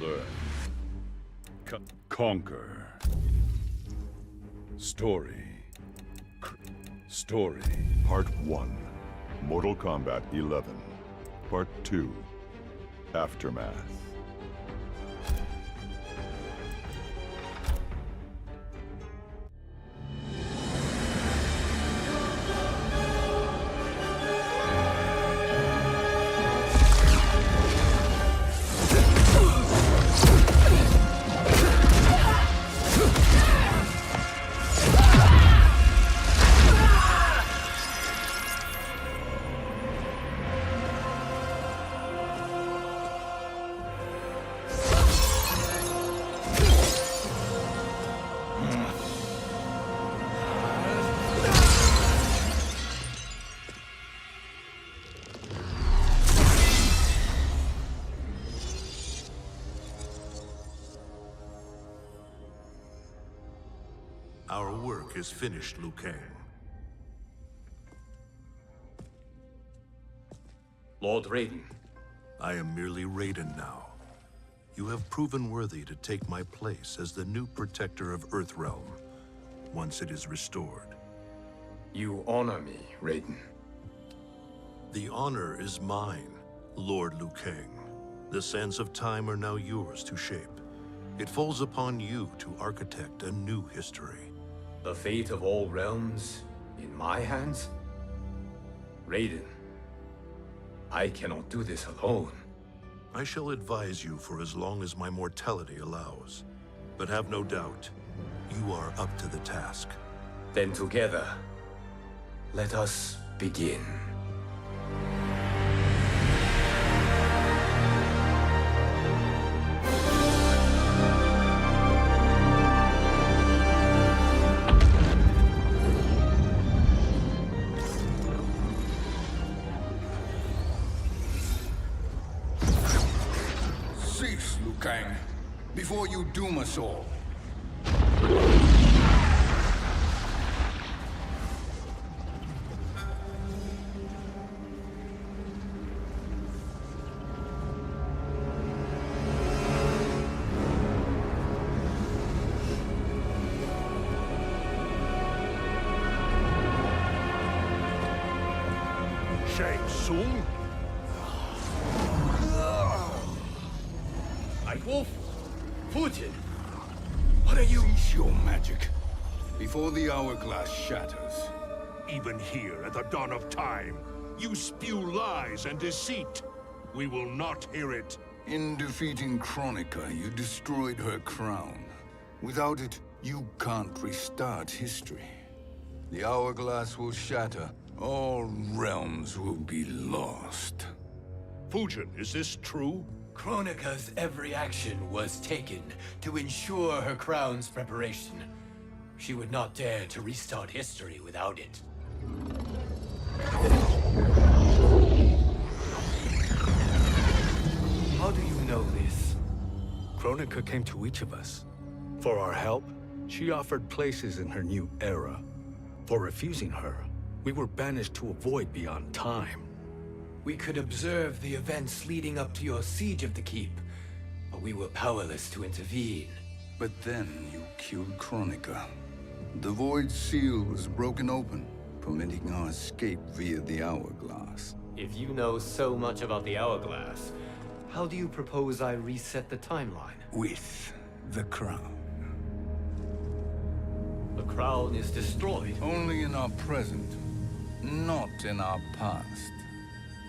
Learn. Conquer. Story. Story. Part 1, Mortal Kombat 11. Part 2, Aftermath. Our work is finished, Liu Kang. Lord Raiden. I am merely Raiden now. You have proven worthy to take my place as the new protector of Earthrealm, once it is restored. You honor me, Raiden. The honor is mine, Lord Liu Kang. The sands of time are now yours to shape. It falls upon you to architect a new history. The fate of all realms in my hands? Raiden, I cannot do this alone. I shall advise you for as long as my mortality allows. But have no doubt, you are up to the task. Then together, let us begin. Cease, Liu Kang, before you doom us all. Shang Tsung? Wolf, Putin, what are you? Cease your magic, before the hourglass shatters. Even here at the dawn of time, you spew lies and deceit. We will not hear it. In defeating Kronika, you destroyed her crown. Without it, you can't restart history. The hourglass will shatter. All realms will be lost. Fujin, is this true? Kronika's every action was taken to ensure her crown's preparation. She would not dare to restart history without it. How do you know this? Kronika came to each of us. For our help, she offered places in her new era. For refusing her, we were banished to a void beyond time. We could observe the events leading up to your siege of the keep, but we were powerless to intervene. But then you killed Kronika. The Void Seal was broken open, permitting our escape via the hourglass. If you know so much about the hourglass, how do you propose I reset the timeline? With the crown. The crown is destroyed. Only in our present, not in our past.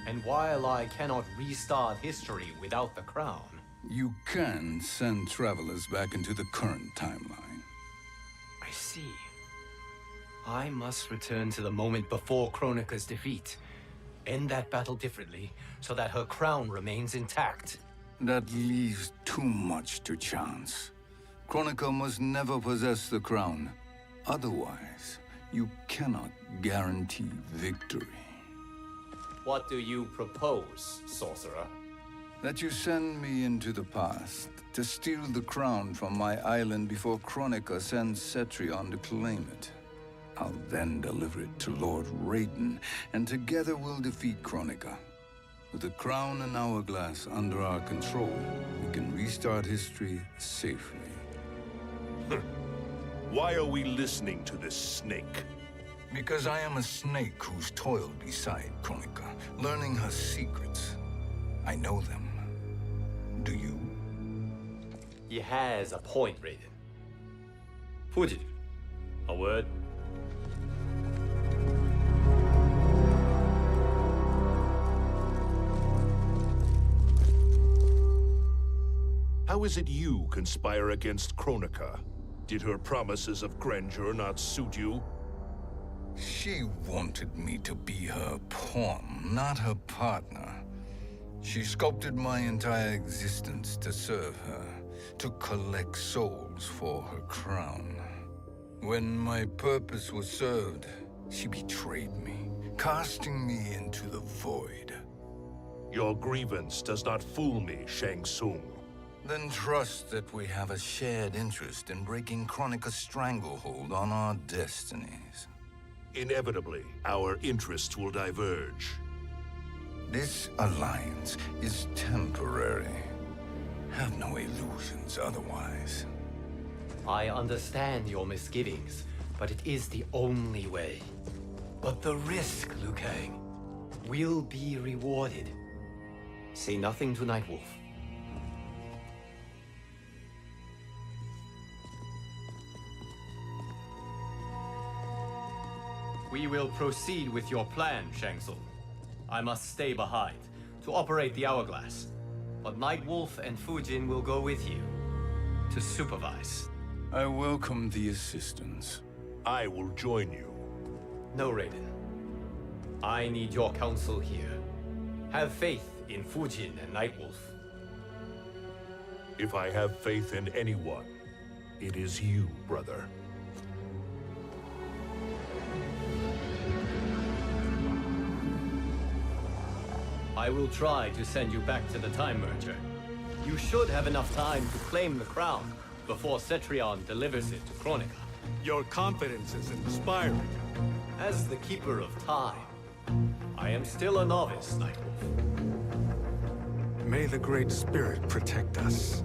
And while I cannot restart history without the crown... You can send travelers back into the current timeline. I see. I must return to the moment before Kronika's defeat. End that battle differently, so that her crown remains intact. That leaves too much to chance. Kronika must never possess the crown. Otherwise, you cannot guarantee victory. What do you propose, sorcerer? That you send me into the past to steal the crown from my island before Kronika sends Cetrion to claim it. I'll then deliver it to Lord Raiden, and together we'll defeat Kronika. With the crown and hourglass under our control, we can restart history safely. Why are we listening to this snake? Because I am a snake who's toiled beside Kronika, learning her secrets. I know them. Do you? He has a point, Raiden. Fujin, a word? How is it you conspire against Kronika? Did her promises of grandeur not suit you? She wanted me to be her pawn, not her partner. She sculpted my entire existence to serve her, to collect souls for her crown. When my purpose was served, she betrayed me, casting me into the void. Your grievance does not fool me, Shang Tsung. Then trust that we have a shared interest in breaking Kronika's stranglehold on our destinies. Inevitably, our interests will diverge. This alliance is temporary. Have no illusions otherwise. I understand your misgivings, but it is the only way. But the risk, Liu Kang, will be rewarded. Say nothing to Nightwolf. We will proceed with your plan, Shang Tsung. I must stay behind to operate the hourglass. But Nightwolf and Fujin will go with you to supervise. I welcome the assistance. I will join you. No, Raiden. I need your counsel here. Have faith in Fujin and Nightwolf. If I have faith in anyone, it is you, brother. I will try to send you back to the Time Merger. You should have enough time to claim the crown before Cetrion delivers it to Kronika. Your confidence is inspiring. As the Keeper of Time, I am still a novice, Nightwolf. May the Great Spirit protect us.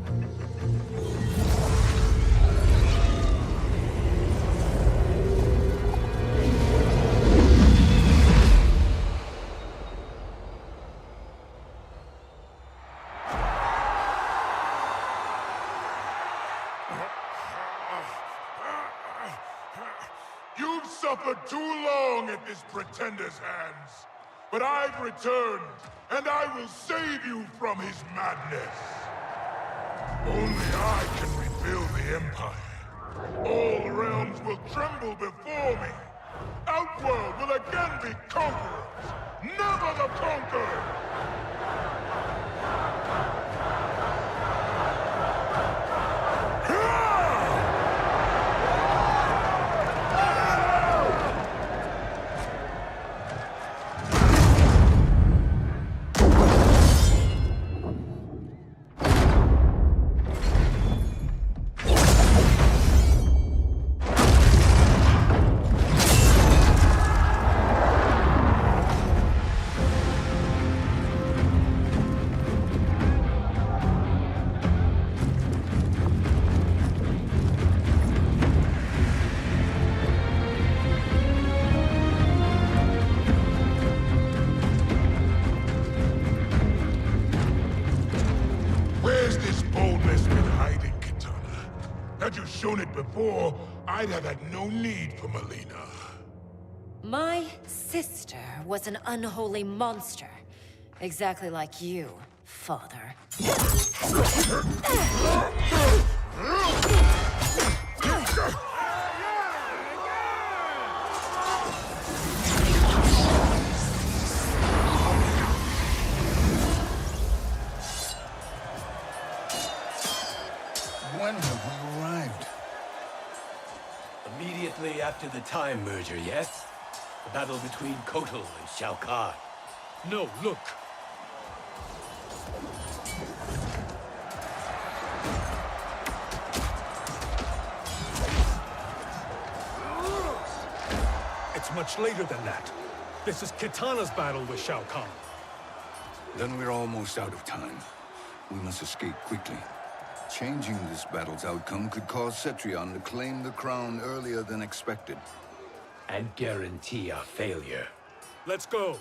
You've suffered too long at this pretender's hands. But I've returned, and I will save you from his madness. Only I can rebuild the Empire. All realms will tremble before me. Outworld will again be conquerors, never the conquered! Had you shown it before, I'd have had no need for Melina. My sister was an unholy monster. Exactly like you, father. When have we arrived? Immediately after the Time Merger, yes? The battle between Kotal and Shao Kahn. No, look. It's much later than that. This is Kitana's battle with Shao Kahn. Then we're almost out of time. We must escape quickly. Changing this battle's outcome could cause Cetrion to claim the crown earlier than expected. And guarantee our failure. Let's go!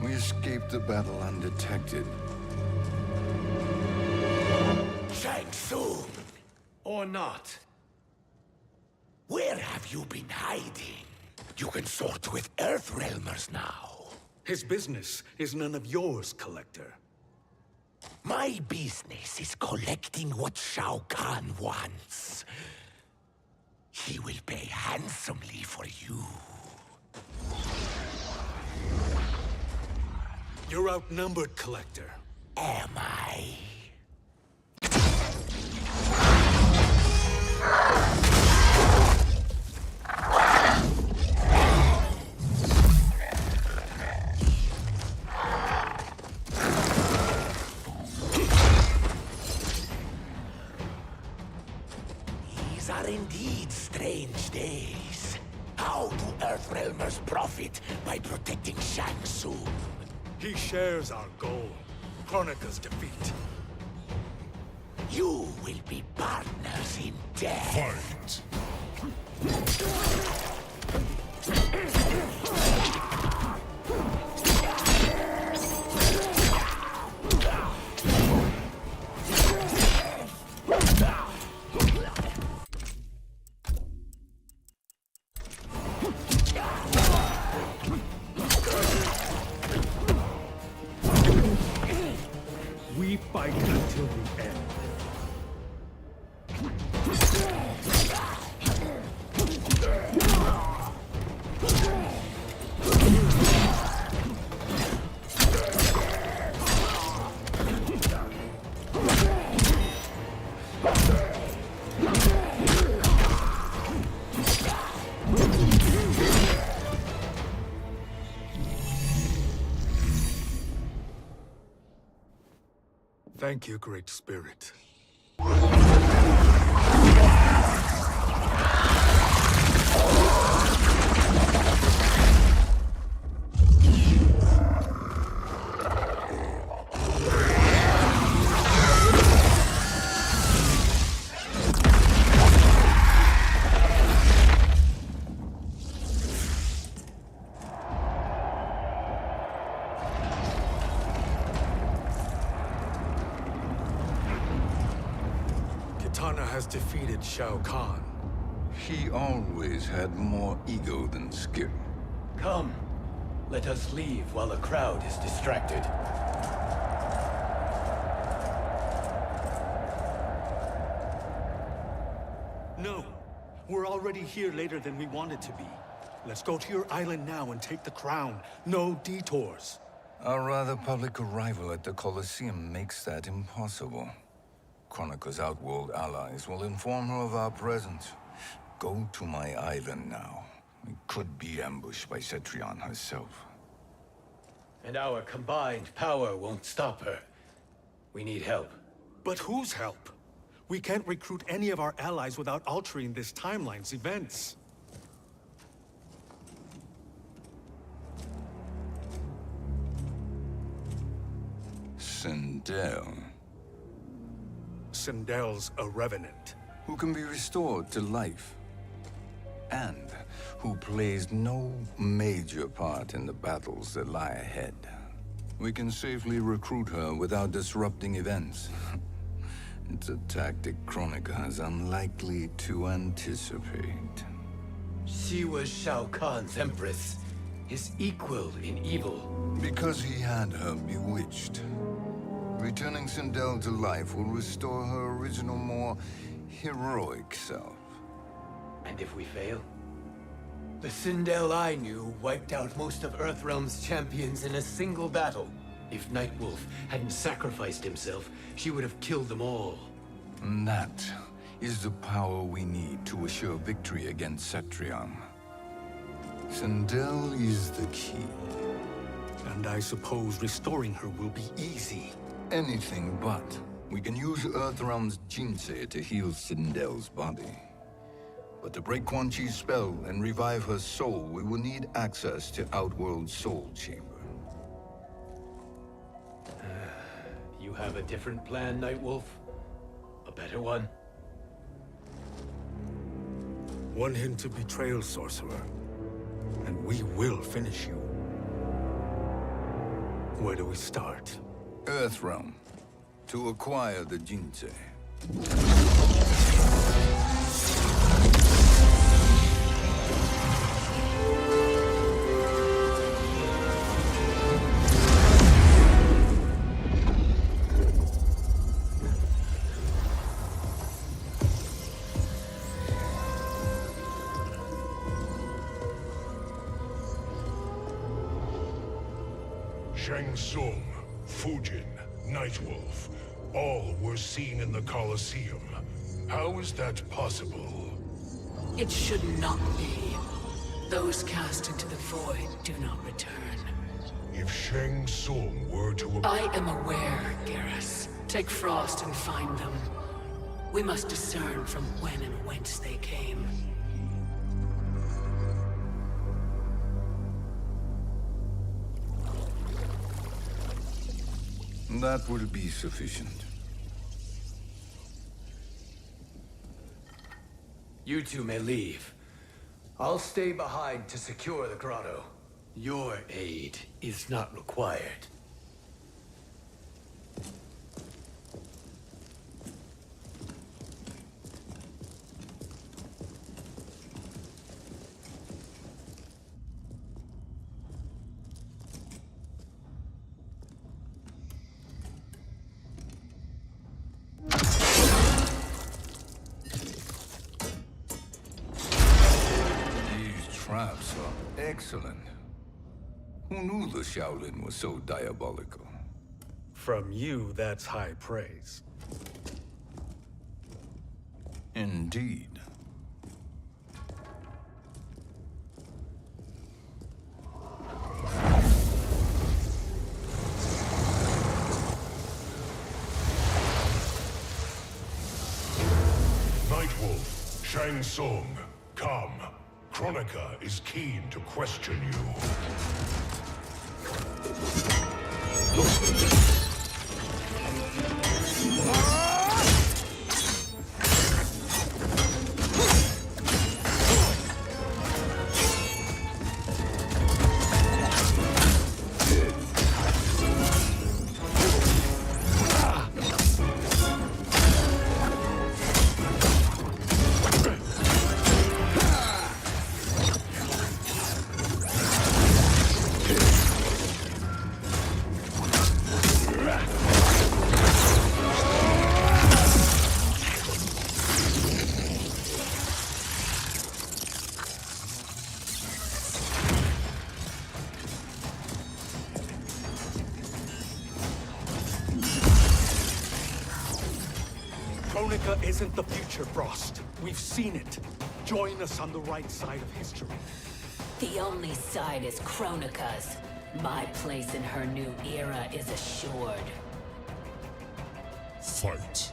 We escaped the battle undetected. Shang Tsung, Or not. where have you been hiding? You can sort with Earthrealmers now. His business is none of yours, Collector. My business is collecting what Shao Kahn wants. He will pay handsomely for you. You're outnumbered, Collector. Am I? These are indeed strange days. How do Earthrealmers profit by protecting Shang Tsung? He shares our goal. Kronika's defeat. You will be partners in death. We fight until the end. Thank you, Great Spirit. Kitana has defeated Shao Kahn. He always had more ego than skill. Come. Let us leave while the crowd is distracted. No. We're already here later than we wanted to be. Let's go to your island now and take the crown. No detours. Our rather public arrival at the Colosseum makes that impossible. Kronika's outworld allies will inform her of our presence. Go to my island now. We could be ambushed by Cetrion herself. And our combined power won't stop her. We need help. But whose help? We can't recruit any of our allies without altering this timeline's events. Sindel. Sindel's a revenant. Who can be restored to life, and who plays no major part in the battles that lie ahead. We can safely recruit her without disrupting events. It's a tactic Kronika is unlikely to anticipate. She was Shao Kahn's empress, his equal in evil. Because he had her bewitched. Returning Sindel to life will restore her original, more heroic self. And if we fail? The Sindel I knew wiped out most of Earthrealm's champions in a single battle. If Nightwolf hadn't sacrificed himself, she would have killed them all. And that is the power we need to assure victory against Cetrion. Sindel is the key. And I suppose restoring her will be easy. Anything but. We can use Earthrealm's Jinsei to heal Sindel's body. But to break Quan Chi's spell and revive her soul, we will need access to Outworld's Soul Chamber. You have a different plan, Nightwolf? A better one? One hint to betrayal, sorcerer, and we will finish you. Where do we start? Earthrealm. To acquire the Jinsei. Shang Tsung, Fujin, Nightwolf, all were seen in the Colosseum. How is that possible? It should not be. Those cast into the void do not return. If Shang Tsung were to... I am aware, Garrus. Take Frost and find them. We must discern from when and whence they came. That will be sufficient. You two may leave. I'll stay behind to secure the grotto. Your aid is not required. Traps are excellent. Who knew the Shaolin was so diabolical? From you, that's high praise. Indeed. Nightwolf, Shang Tsung, come. Kronika is keen to question you. Kronika isn't the future, Frost. We've seen it. Join us on the right side of history. The only side is Kronika's. My place in her new era is assured. Fight.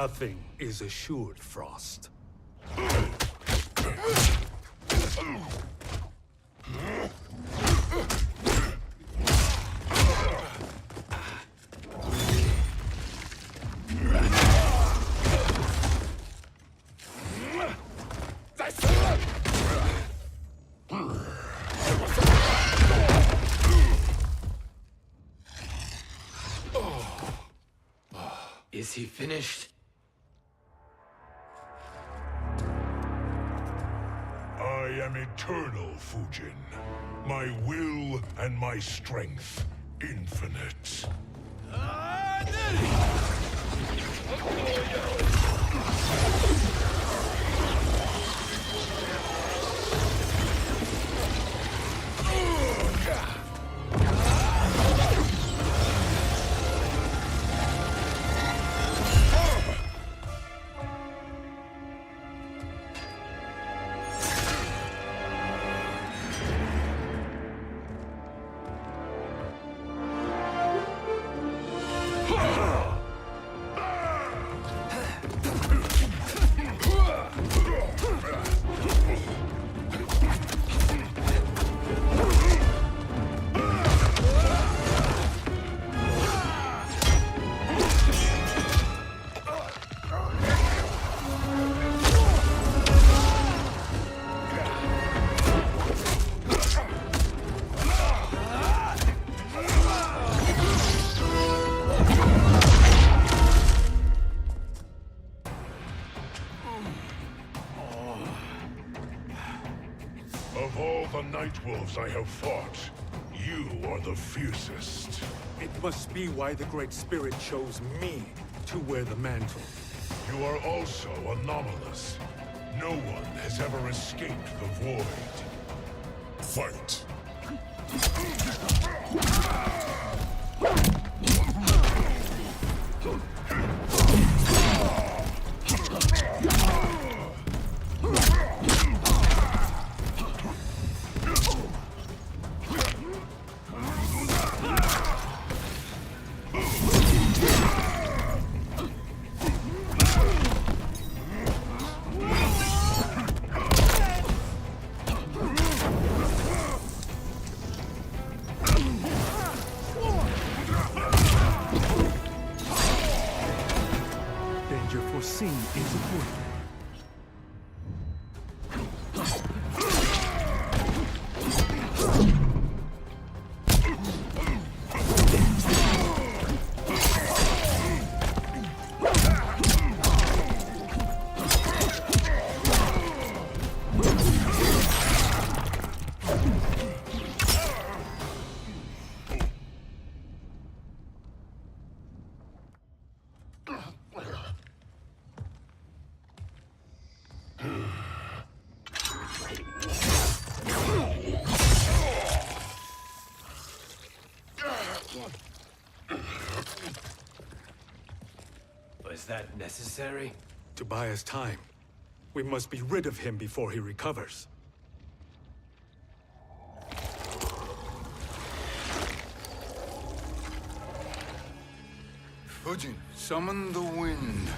Nothing is assured, Frost. Is he finished? I am eternal, Fujin. My will and my strength, infinite. Of all the Nightwolves I have fought, you are the fiercest. It must be why the Great Spirit chose me to wear the mantle. You are also anomalous. No one has ever escaped the void. Fight! Danger foreseen is avoided. Was that necessary? To buy us time. We must be rid of him before he recovers. Fujin, summon the wind.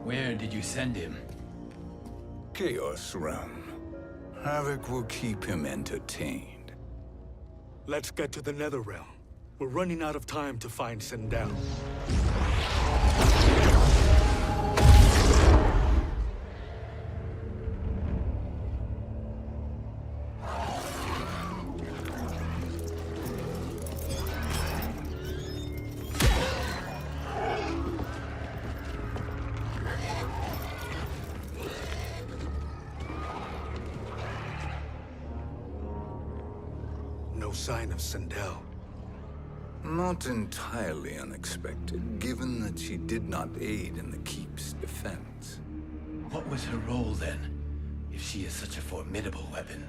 Where did you send him? Chaos Realm. Havoc will keep him entertained. Let's get to the Netherrealm. We're running out of time to find Sindel. No sign of Sindel. Not entirely unexpected, given that she did not aid in the Keep's defense. What was her role then, if she is such a formidable weapon?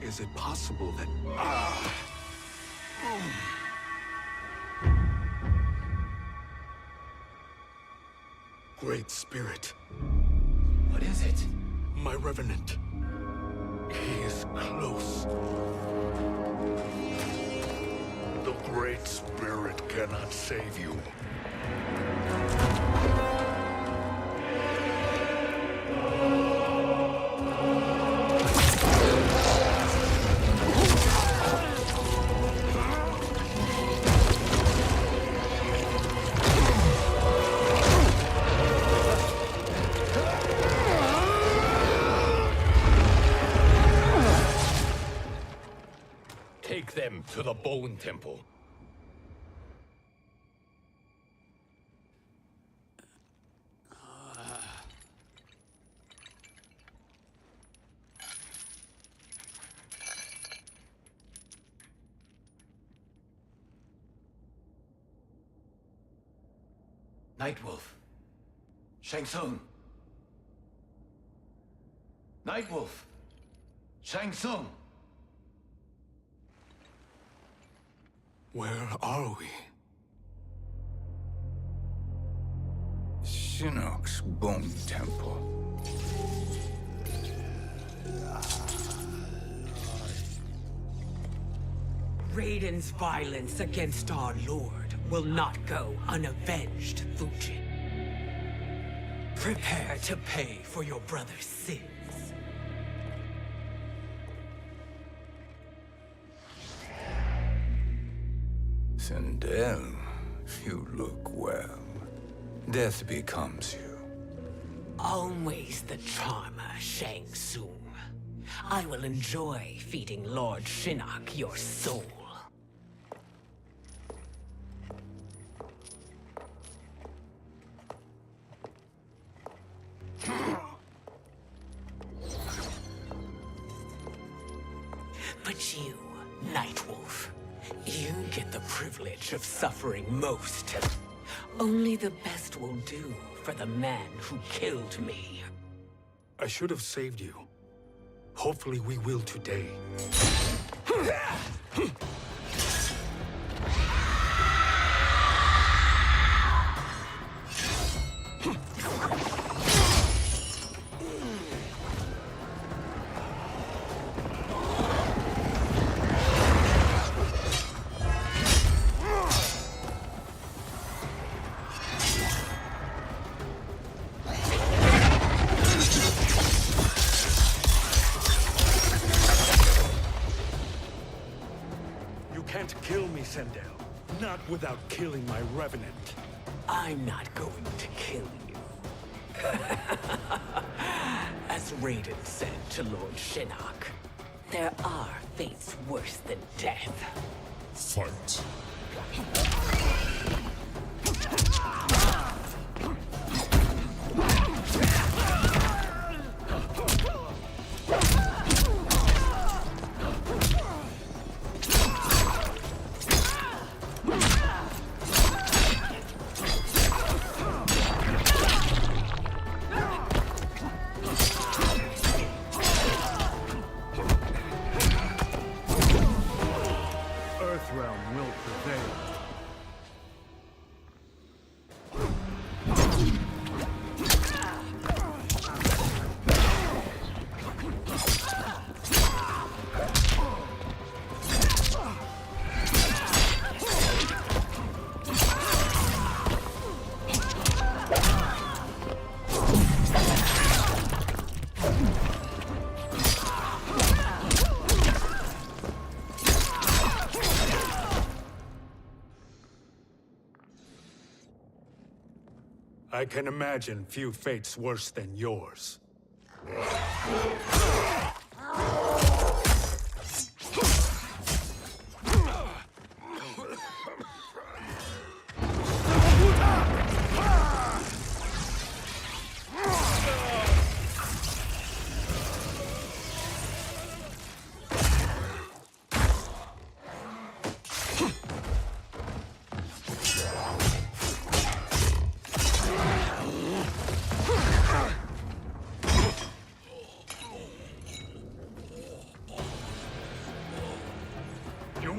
Is it possible that... Great Spirit. What is it? My Revenant. He is close. The Great Spirit cannot save you. Take them to the Bone Temple. Nightwolf. Shang Tsung. Nightwolf. Shang Tsung. Where are we? Shinnok's Bone Temple. Raiden's violence against our Lord will not go unavenged, Fujin. Prepare to pay for your brother's sins. Sindel, you look well. Death becomes you. Always the charmer, Shang Tsung. I will enjoy feeding Lord Shinnok your soul. But you, Nightwolf, you get the privilege of suffering most. Only the best will do for the man who killed me. I should have saved you. Hopefully we will today. Not without killing my Revenant. I'm not going to kill you. As Raiden said to Lord Shinnok, there are fates worse than death. Fight. I can imagine few fates worse than yours.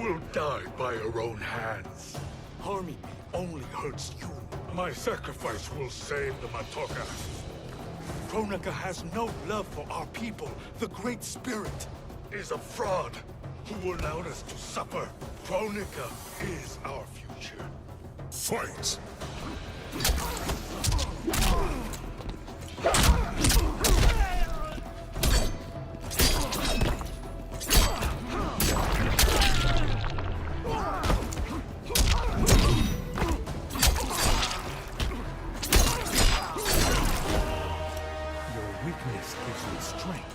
will die by your own hands. Harming me only hurts you. My sacrifice will save the Matoka. Kronika has no love for our people. The Great Spirit is a fraud who allowed us to suffer. Kronika is our future. Fight! Weakness gives me strength.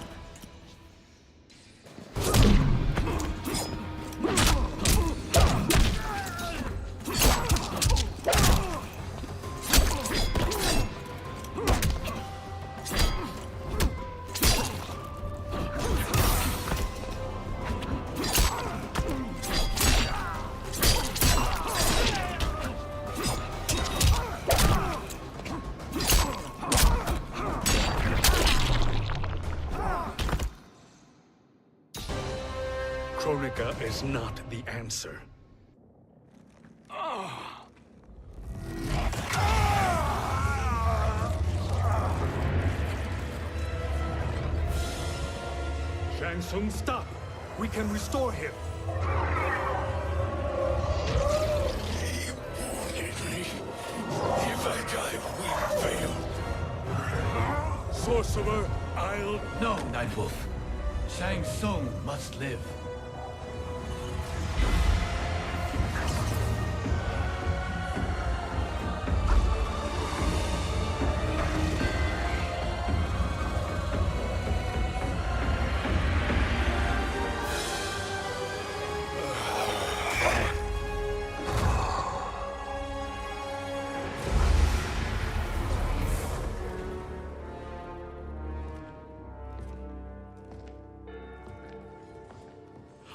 Kronika is not the answer. Shang Tsung, stop! We can restore him. He wanted me. If I die, we fail. Sorcerer, I'll... No, Nightwolf. Shang Tsung must live.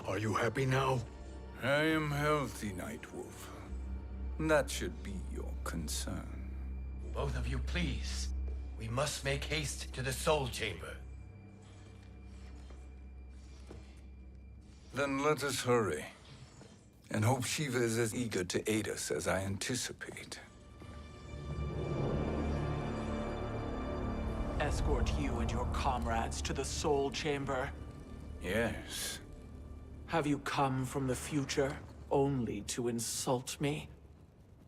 Are you happy now? I am healthy, Nightwolf. That should be your concern. Both of you, please. We must make haste to the Soul Chamber. Then let us hurry. And hope Shiva is as eager to aid us as I anticipate. Escort you and your comrades to the Soul Chamber. Yes. Have you come from the future only to insult me?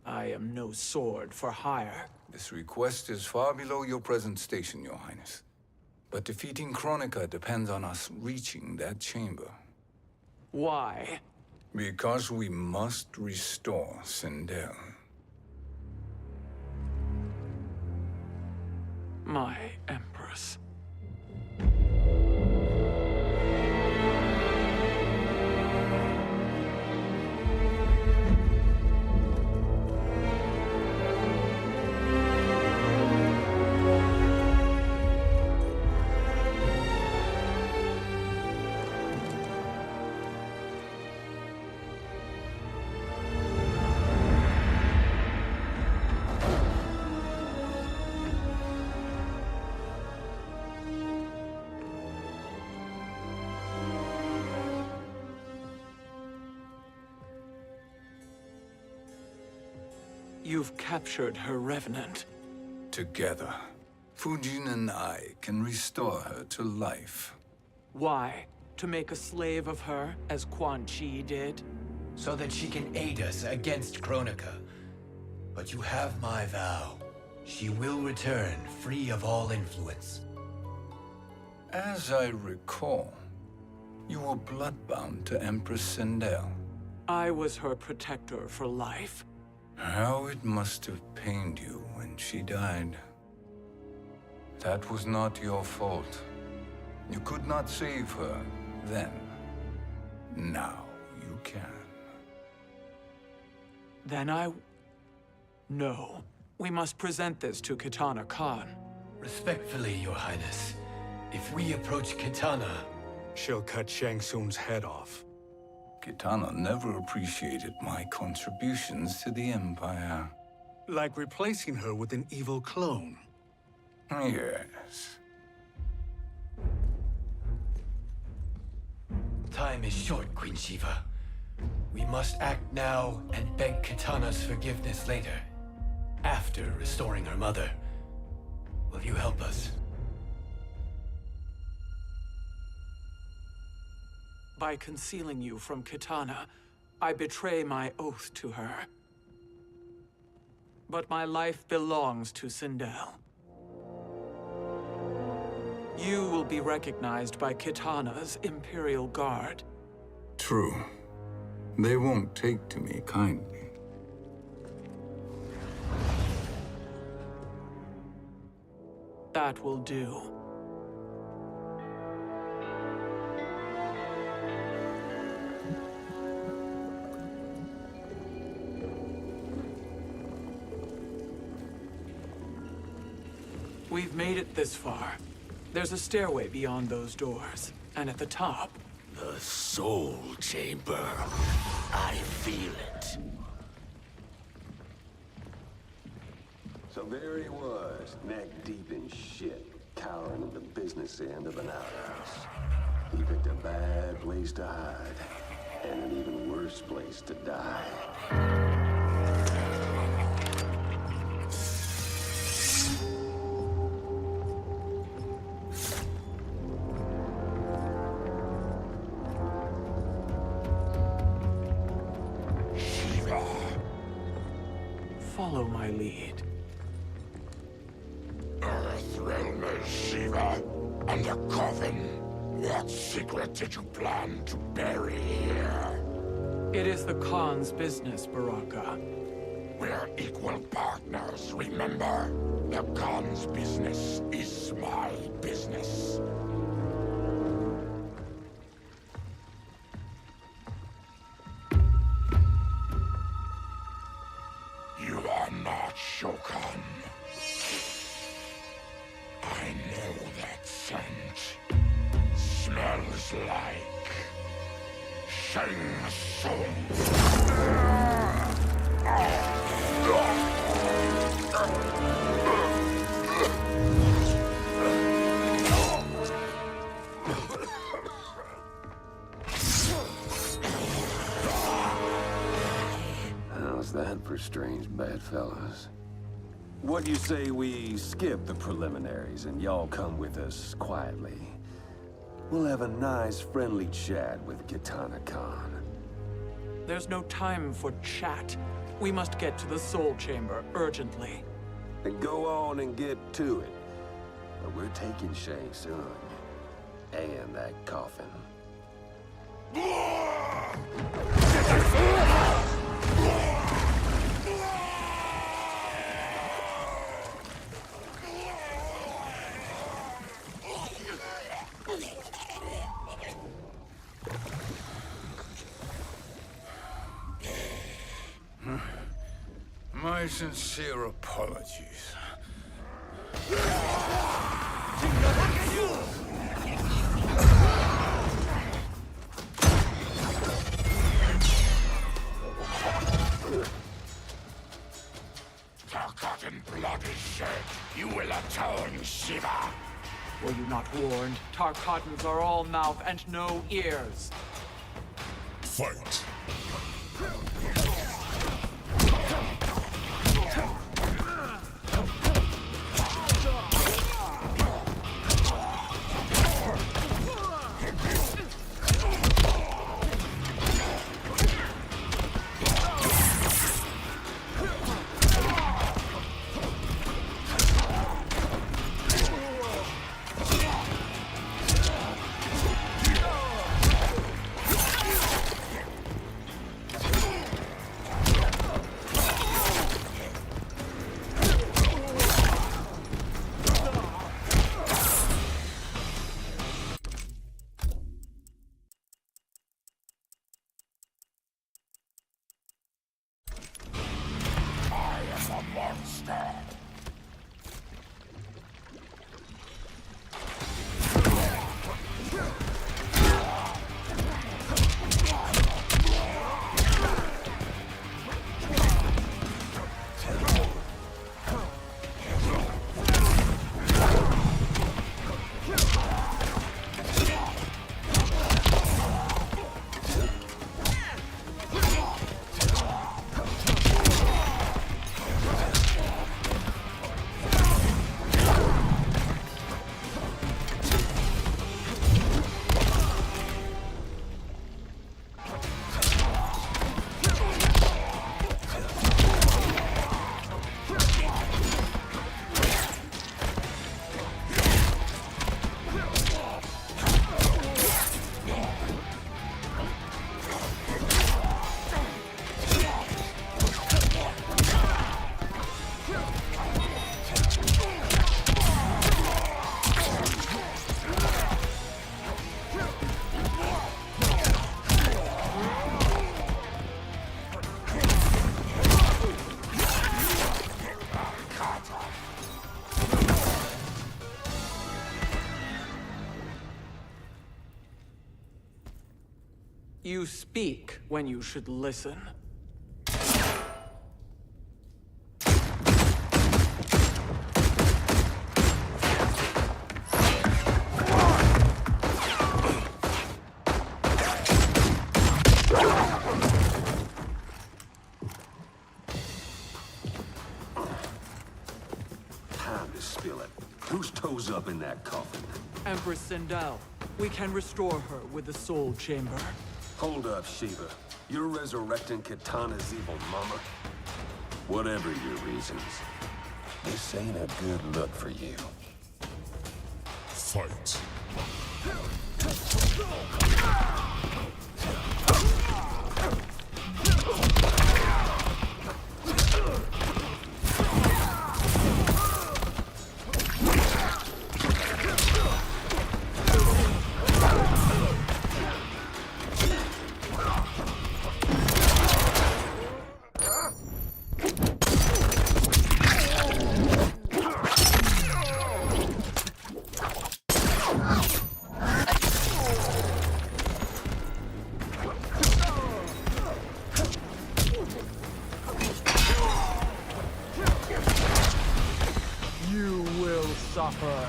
I am no sword for hire. This request is far below your present station, Your Highness. But defeating Kronika depends on us reaching that chamber. Why? Because we must restore Sindel. My Empress. You've captured her revenant. Together, Fujin and I can restore her to life. Why? To make a slave of her, as Quan Chi did? So that she can aid us against Kronika. But you have my vow. She will return free of all influence. As I recall, you were bloodbound to Empress Sindel. I was her protector for life. How it must have pained you when she died. That was not your fault. You could not save her then. Now you can. Then No. We must present this to Kitana Khan. Respectfully, Your Highness. If we approach Kitana... She'll cut Shang Tsung's head off. Kitana never appreciated my contributions to the Empire. Like replacing her with an evil clone. Yes. Time is short, Queen Shiva. We must act now and beg Kitana's forgiveness later. After restoring her mother. Will you help us? By concealing you from Kitana, I betray my oath to her. But my life belongs to Sindel. You will be recognized by Kitana's Imperial Guard. True. They won't take to me kindly. That will do. We've made it this far. There's a stairway beyond those doors, and at the top... The Soul Chamber. I feel it. So there he was, neck deep in shit, cowering at the business end of an outhouse. He picked a bad place to hide, and an even worse place to die. Follow my lead. Earthrealmer Shiva, and a coffin. What secret did you plan to bury here? It is the Khan's business, Baraka. We're equal partners, remember? The Khan's business is my business. You are not Shokan. I know that scent. Smells like Shang Tsung. How's that for strange bedfellows? What do you say we skip the preliminaries and y'all come with us quietly? We'll have a nice, friendly chat with Kitana Khan. There's no time for chat. We must get to the Soul Chamber urgently. Then go on and get to it. But we're taking Shang Tsung. And that coffin. My sincere apologies. Tarkatan blood is shed. You will atone, Shiva. Were you not warned? Tarkatans are all mouth and no ears. Fight. You speak when you should listen. Time to spill it. Whose toes up in that coffin? Empress Sindel. We can restore her with the Soul Chamber. Hold up, Shiva. You're resurrecting Kitana's evil mama? Whatever your reasons, this ain't a good look for you. Fight. You will suffer.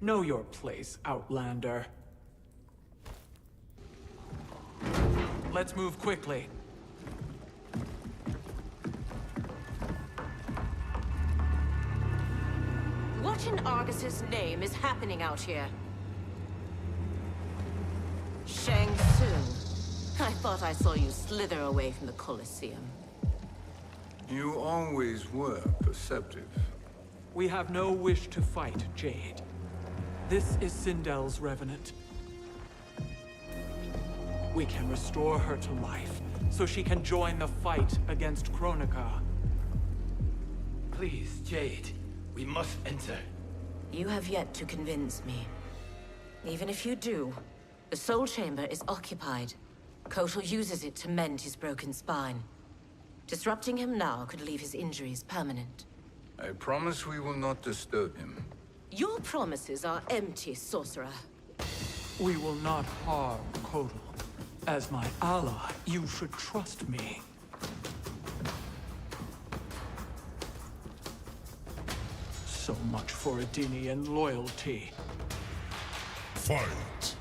Know your place, Outlander. Let's move quickly. What in Argus's name is happening out here? Shang Tsung. I thought I saw you slither away from the Colosseum. You always were perceptive. We have no wish to fight, Jade. This is Sindel's revenant. We can restore her to life, so she can join the fight against Kronika. Please, Jade. We must enter. You have yet to convince me. Even if you do, the Soul Chamber is occupied. Kotal uses it to mend his broken spine. Disrupting him now could leave his injuries permanent. I promise we will not disturb him. Your promises are empty, sorcerer. We will not harm Kotal. As my ally, you should trust me. So much for Adenian loyalty. Fight.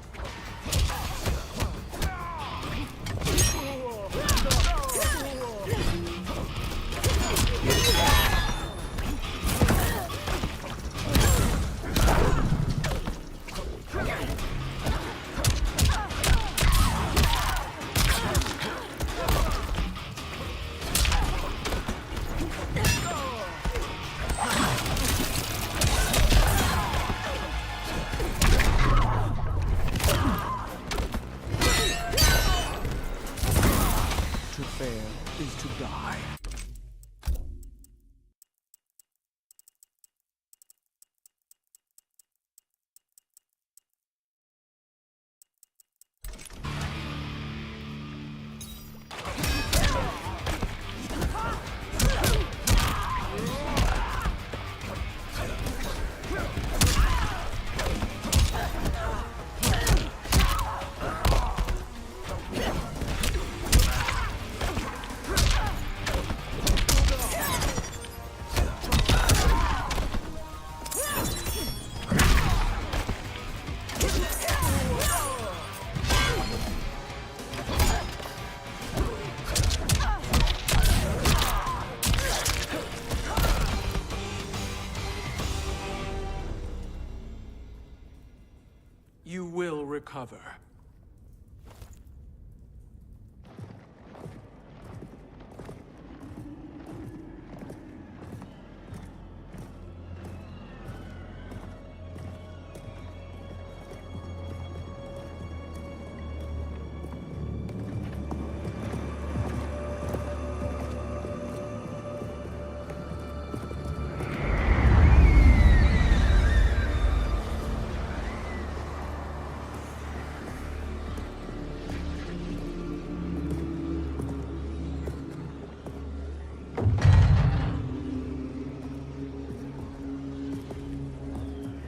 cover.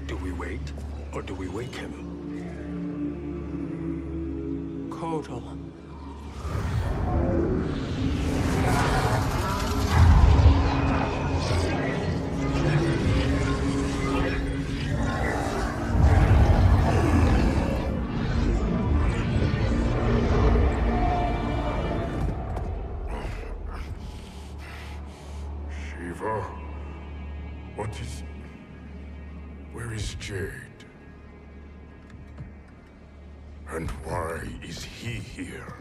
Do we wait, or do we wake him? Kotal. Shiva? What is... Where is Jade? And why is he here?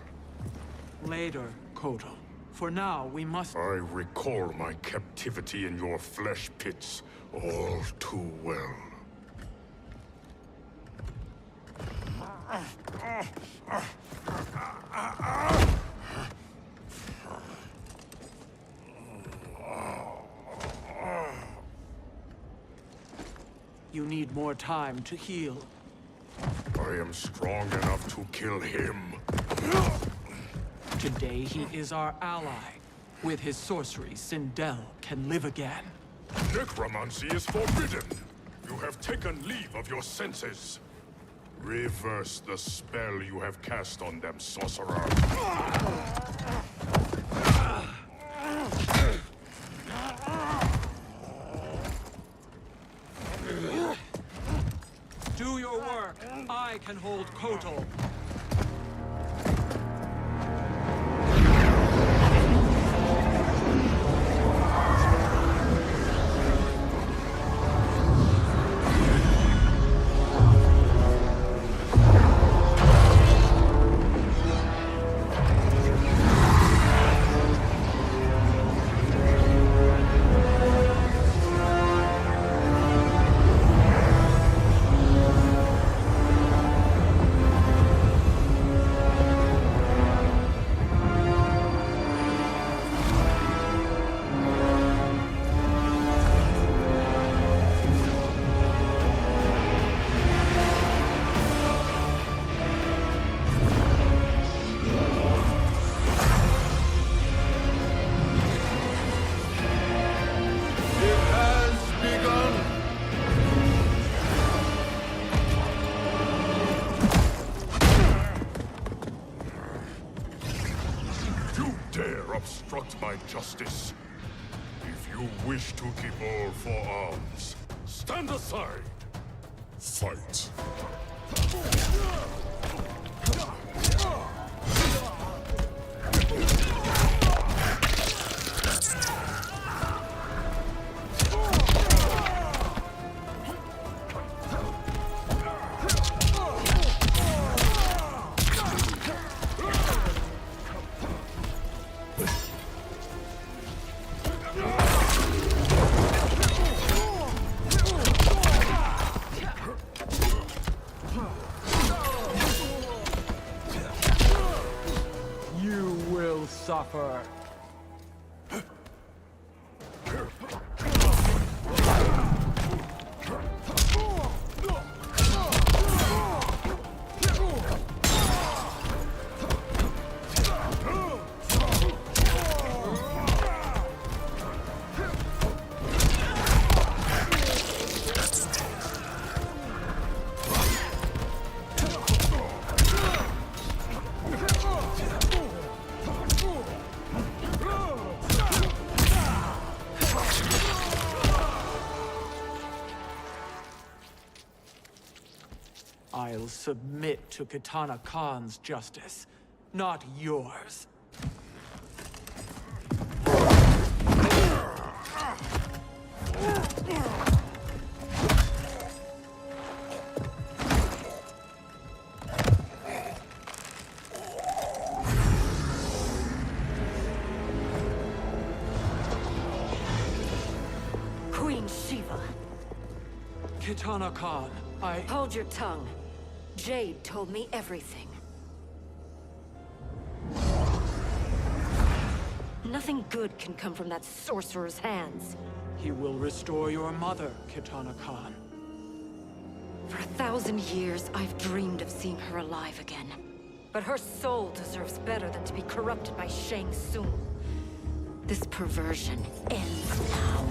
Later, Kotal. For now, we must... I recall my captivity in your flesh pits all too well. You need more time to heal. I am strong enough to kill him. Today, he is our ally. With his sorcery, Sindel can live again. Necromancy is forbidden. You have taken leave of your senses. Reverse the spell you have cast on them, sorcerer. Do your work. I can hold Kotal. Obstruct my justice. If you wish to keep all four arms, stand aside. Fight. Suffer. I'll submit to Katana Khan's justice, not yours. Queen Shiva. Kitana Khan, Hold your tongue. Jade told me everything. Nothing good can come from that sorcerer's hands. He will restore your mother, Kitana Khan. For 1,000 years, I've dreamed of seeing her alive again. But her soul deserves better than to be corrupted by Shang Tsung. This perversion ends now.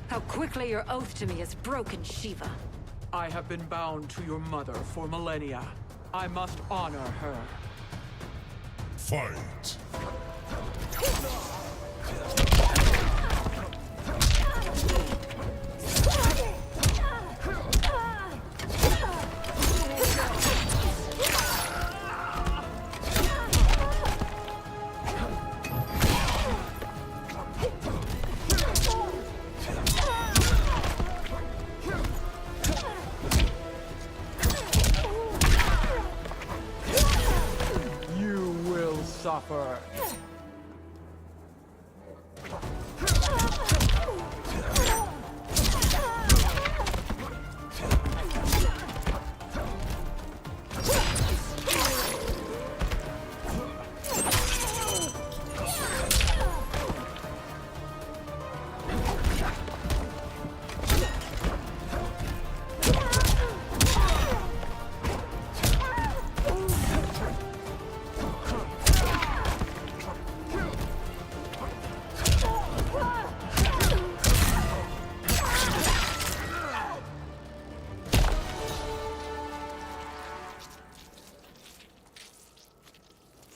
How quickly your oath to me has broken, Shiva. I have been bound to your mother for millennia. I must honor her. Fight! You will suffer.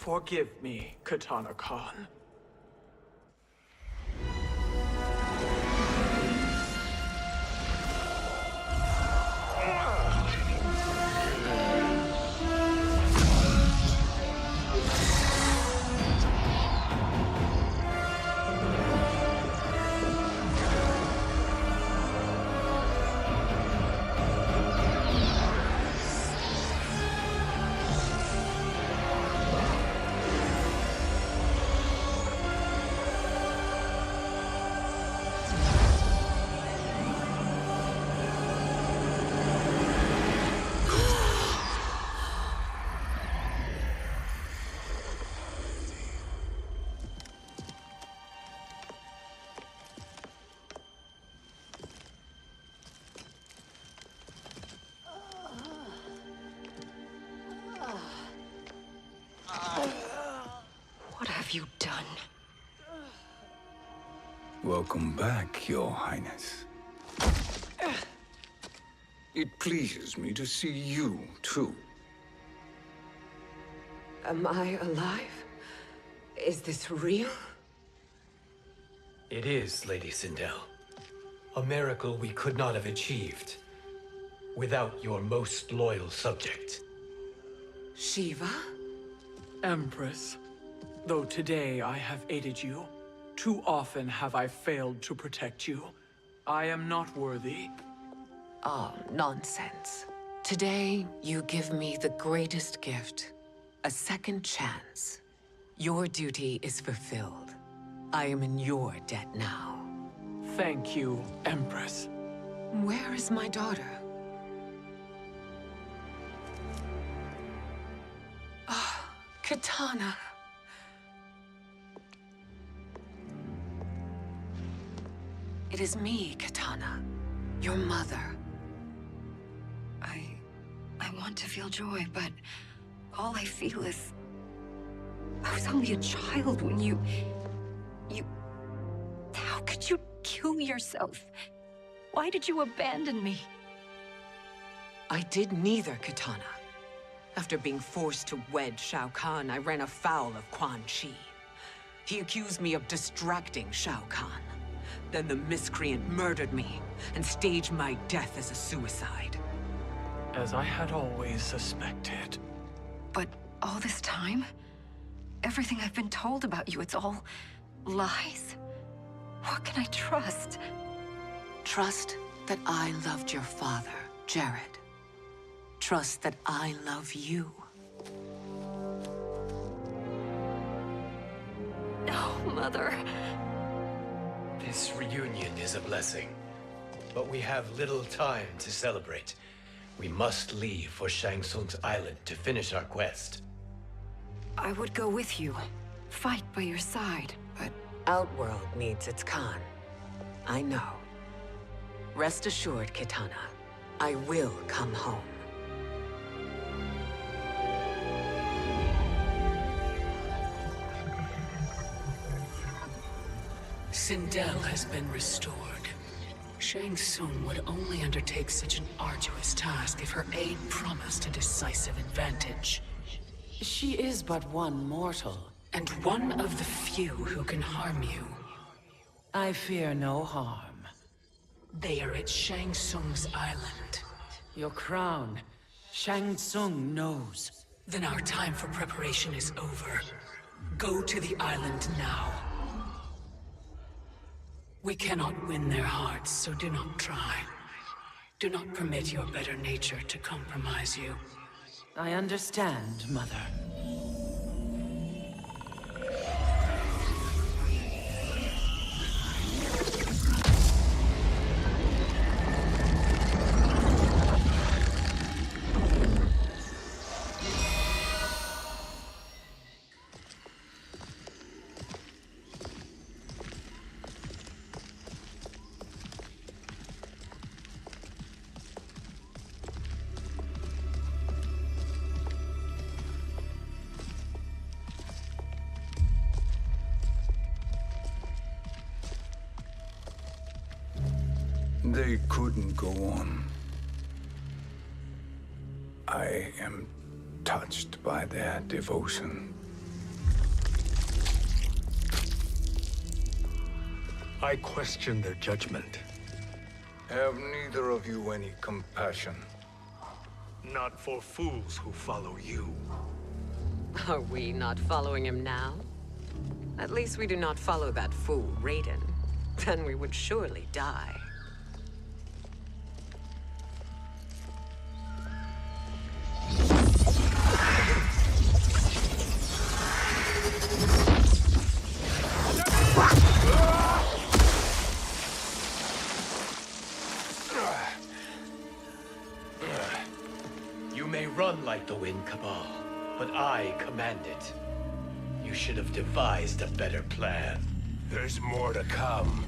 Forgive me, Kitana Khan. What have you done? Welcome back, Your Highness. It pleases me to see you, too. Am I alive? Is this real? It is, Lady Sindel. A miracle we could not have achieved without your most loyal subject. Shiva? Empress, though today I have aided you, too often have I failed to protect you. I am not worthy. Oh, nonsense. Today, you give me the greatest gift. A second chance. Your duty is fulfilled. I am in your debt now. Thank you, Empress. Where is my daughter? Ah, Kitana. It is me, Kitana. Your mother. I want to feel joy, but all I feel is... I was only a child when you... How could you kill yourself? Why did you abandon me? I did neither, Kitana. After being forced to wed Shao Kahn, I ran afoul of Quan Chi. He accused me of distracting Shao Kahn. Then the miscreant murdered me and staged my death as a suicide. As I had always suspected. But all this time? Everything I've been told about you, it's all lies? What can I trust? Trust that I loved your father, Jared. Trust that I love you. No, Mother. This reunion is a blessing, but we have little time to celebrate. We must leave for Shang Tsung's island to finish our quest. I would go with you, fight by your side, but... Outworld needs its Khan. I know. Rest assured, Kitana, I will come home. Sindel has been restored. Shang Tsung would only undertake such an arduous task if her aid promised a decisive advantage. She is but one mortal, and one of the few who can harm you. I fear no harm. They are at Shang Tsung's island. Your crown. Shang Tsung knows. Then our time for preparation is over. Go to the island now. We cannot win their hearts, so do not try. Do not permit your better nature to compromise you. I understand, Mother. They couldn't go on. I am touched by their devotion. I question their judgment. Have neither of you any compassion? Not for fools who follow you. Are we not following him now? At least we do not follow that fool, Raiden. Then we would surely die. You may run like the wind, Cabal, but I command it. You should have devised a better plan. There's more to come.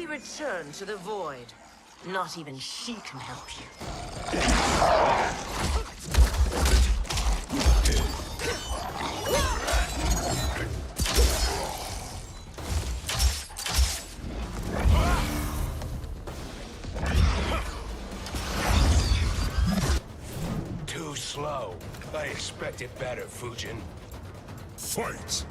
Return to the void. Not even she can help you. Too slow. I expected better, Fujin. Fight!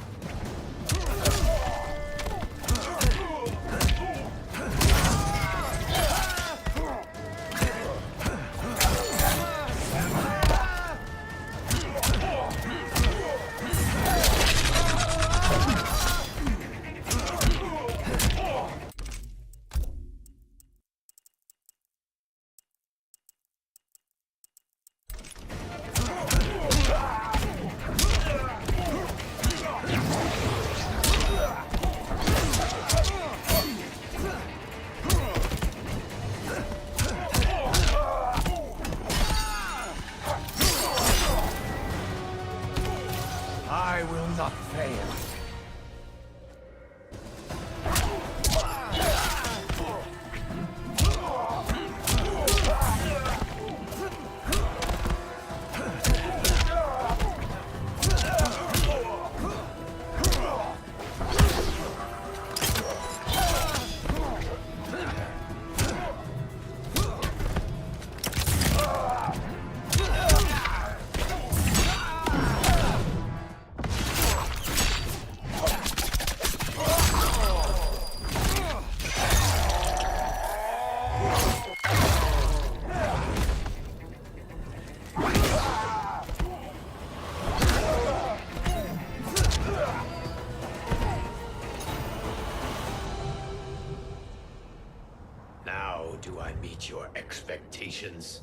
Do I meet your expectations?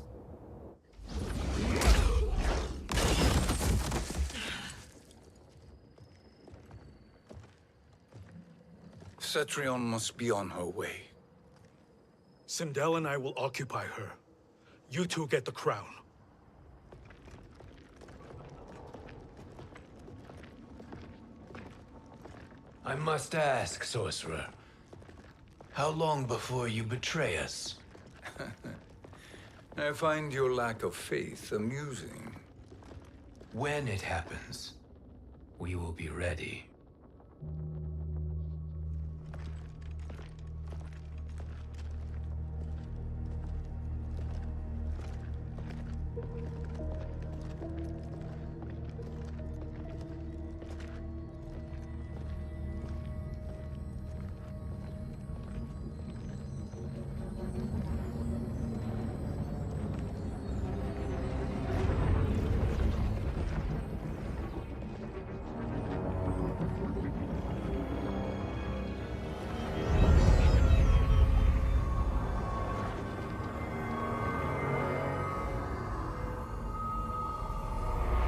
Cetrion must be on her way. Sindel and I will occupy her. You two get the crown. I must ask, sorcerer. How long before you betray us? I find your lack of faith amusing. When it happens, we will be ready.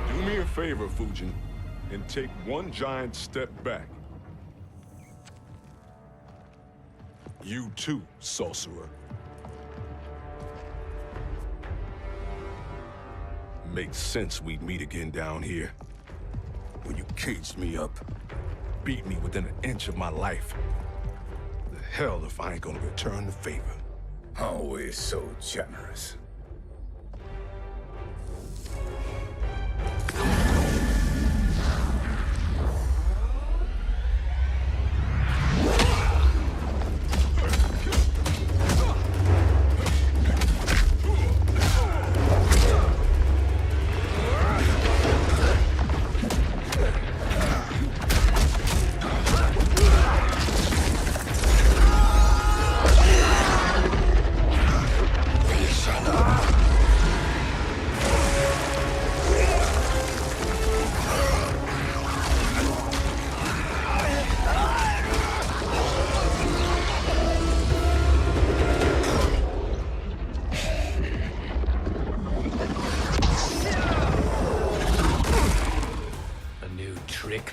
Do me a favor, Fujin, and take one giant step back. You too, sorcerer. Makes sense we'd meet again down here. When you caged me up, beat me within an inch of my life. The hell if I ain't gonna return the favor. Always so generous.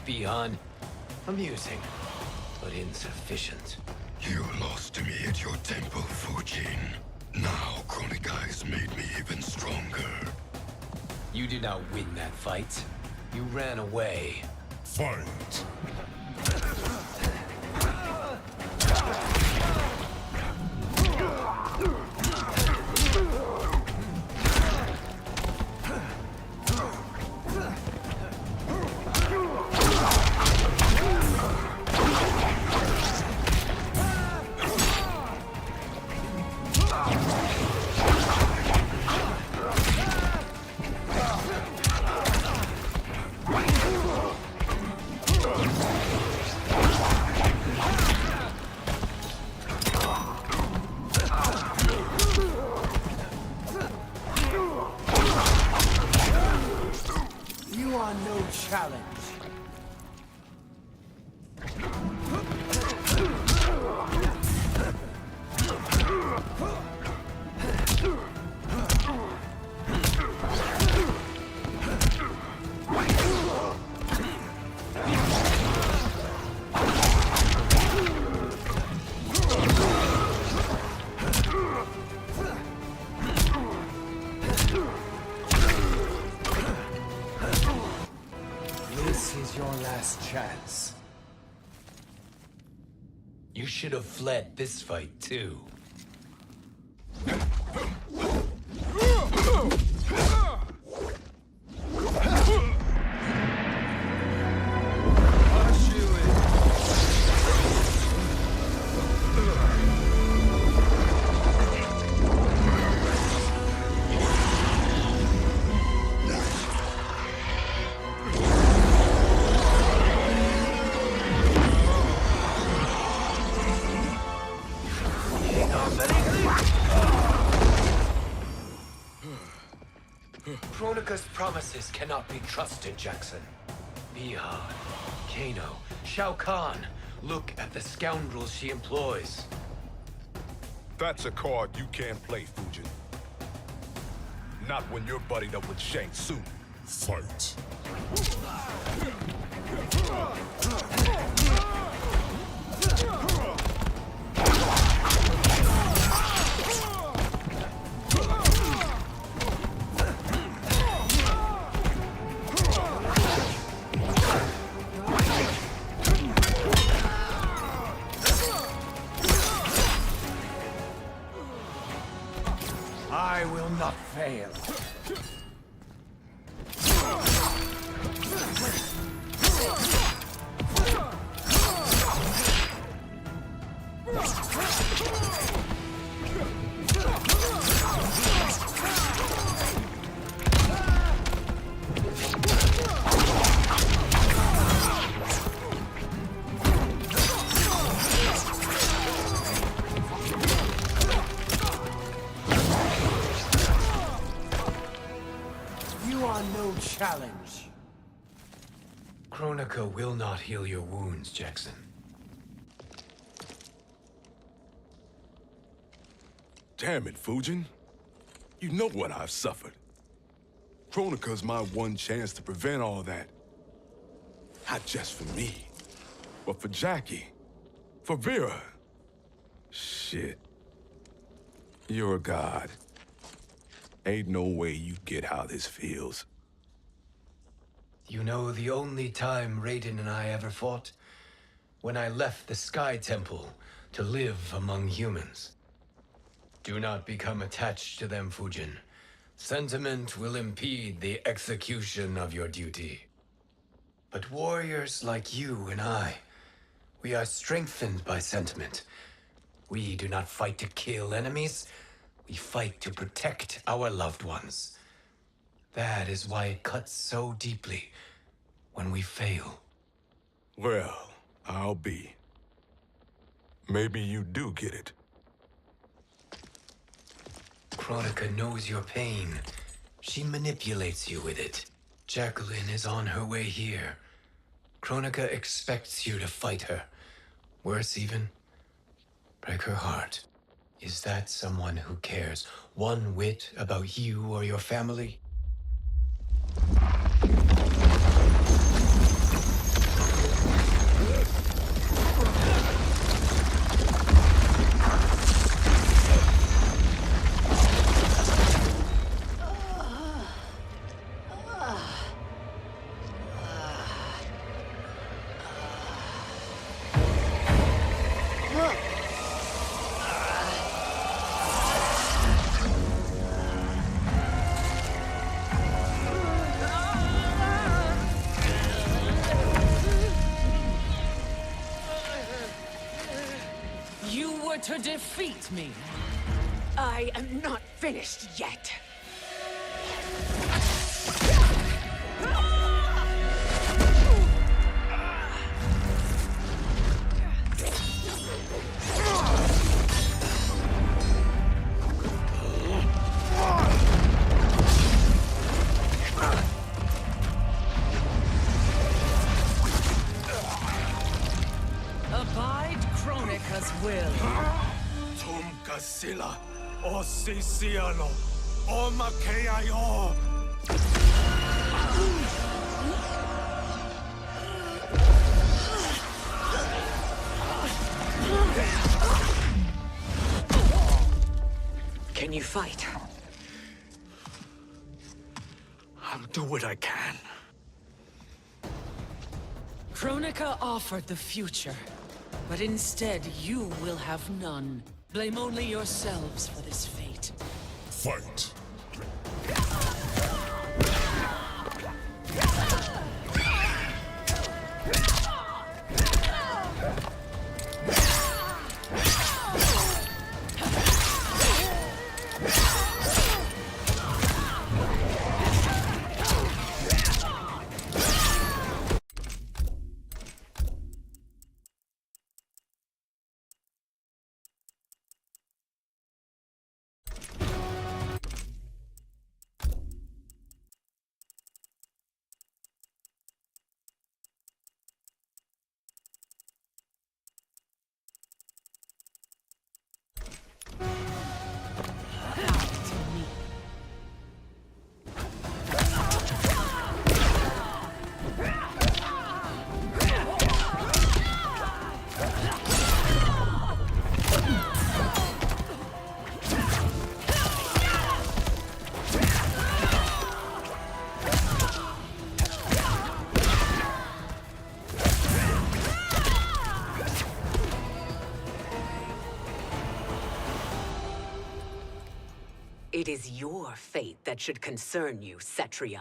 Beyond amusing, but insufficient. You lost to me at your temple, Fujin. Now Kronika has made me even stronger. You did not win that fight. You ran away. Fight! You are no challenge. This is your last chance. You should have fled this fight, too. Kronika's promises cannot be trusted, Jackson. Bihan, Kano, Shao Kahn. Look at the scoundrels she employs. That's a card you can't play, Fujin. Not when you're buddied up with Shang Tsung. Fight. I will not fail. You are no challenge. Kronika will not heal your wounds, Jackson. Damn it, Fujin. You know what I've suffered. Kronika's my one chance to prevent all that. Not just for me, but for Jackie, for Vera. Shit. You're a god. Ain't no way you get how this feels. You know the only time Raiden and I ever fought? When I left the Sky Temple to live among humans. Do not become attached to them, Fujin. Sentiment will impede the execution of your duty. But warriors like you and I, we are strengthened by sentiment. We do not fight to kill enemies. We fight to protect our loved ones. That is why it cuts so deeply when we fail. Well, I'll be. Maybe you do get it. Kronika knows your pain. She manipulates you with it. Jacqueline is on her way here. Kronika expects you to fight her. Worse even, break her heart. Is that someone who cares one whit about you or your family? To defeat me. I am not finished yet. Abide Kronika's will. Sila, o Siciano, o Makeayo. Can you fight? I'll do what I can. Kronika offered the future, but instead you will have none. Blame only yourselves for this fate. Fight. It is your fate that should concern you, Cetrion.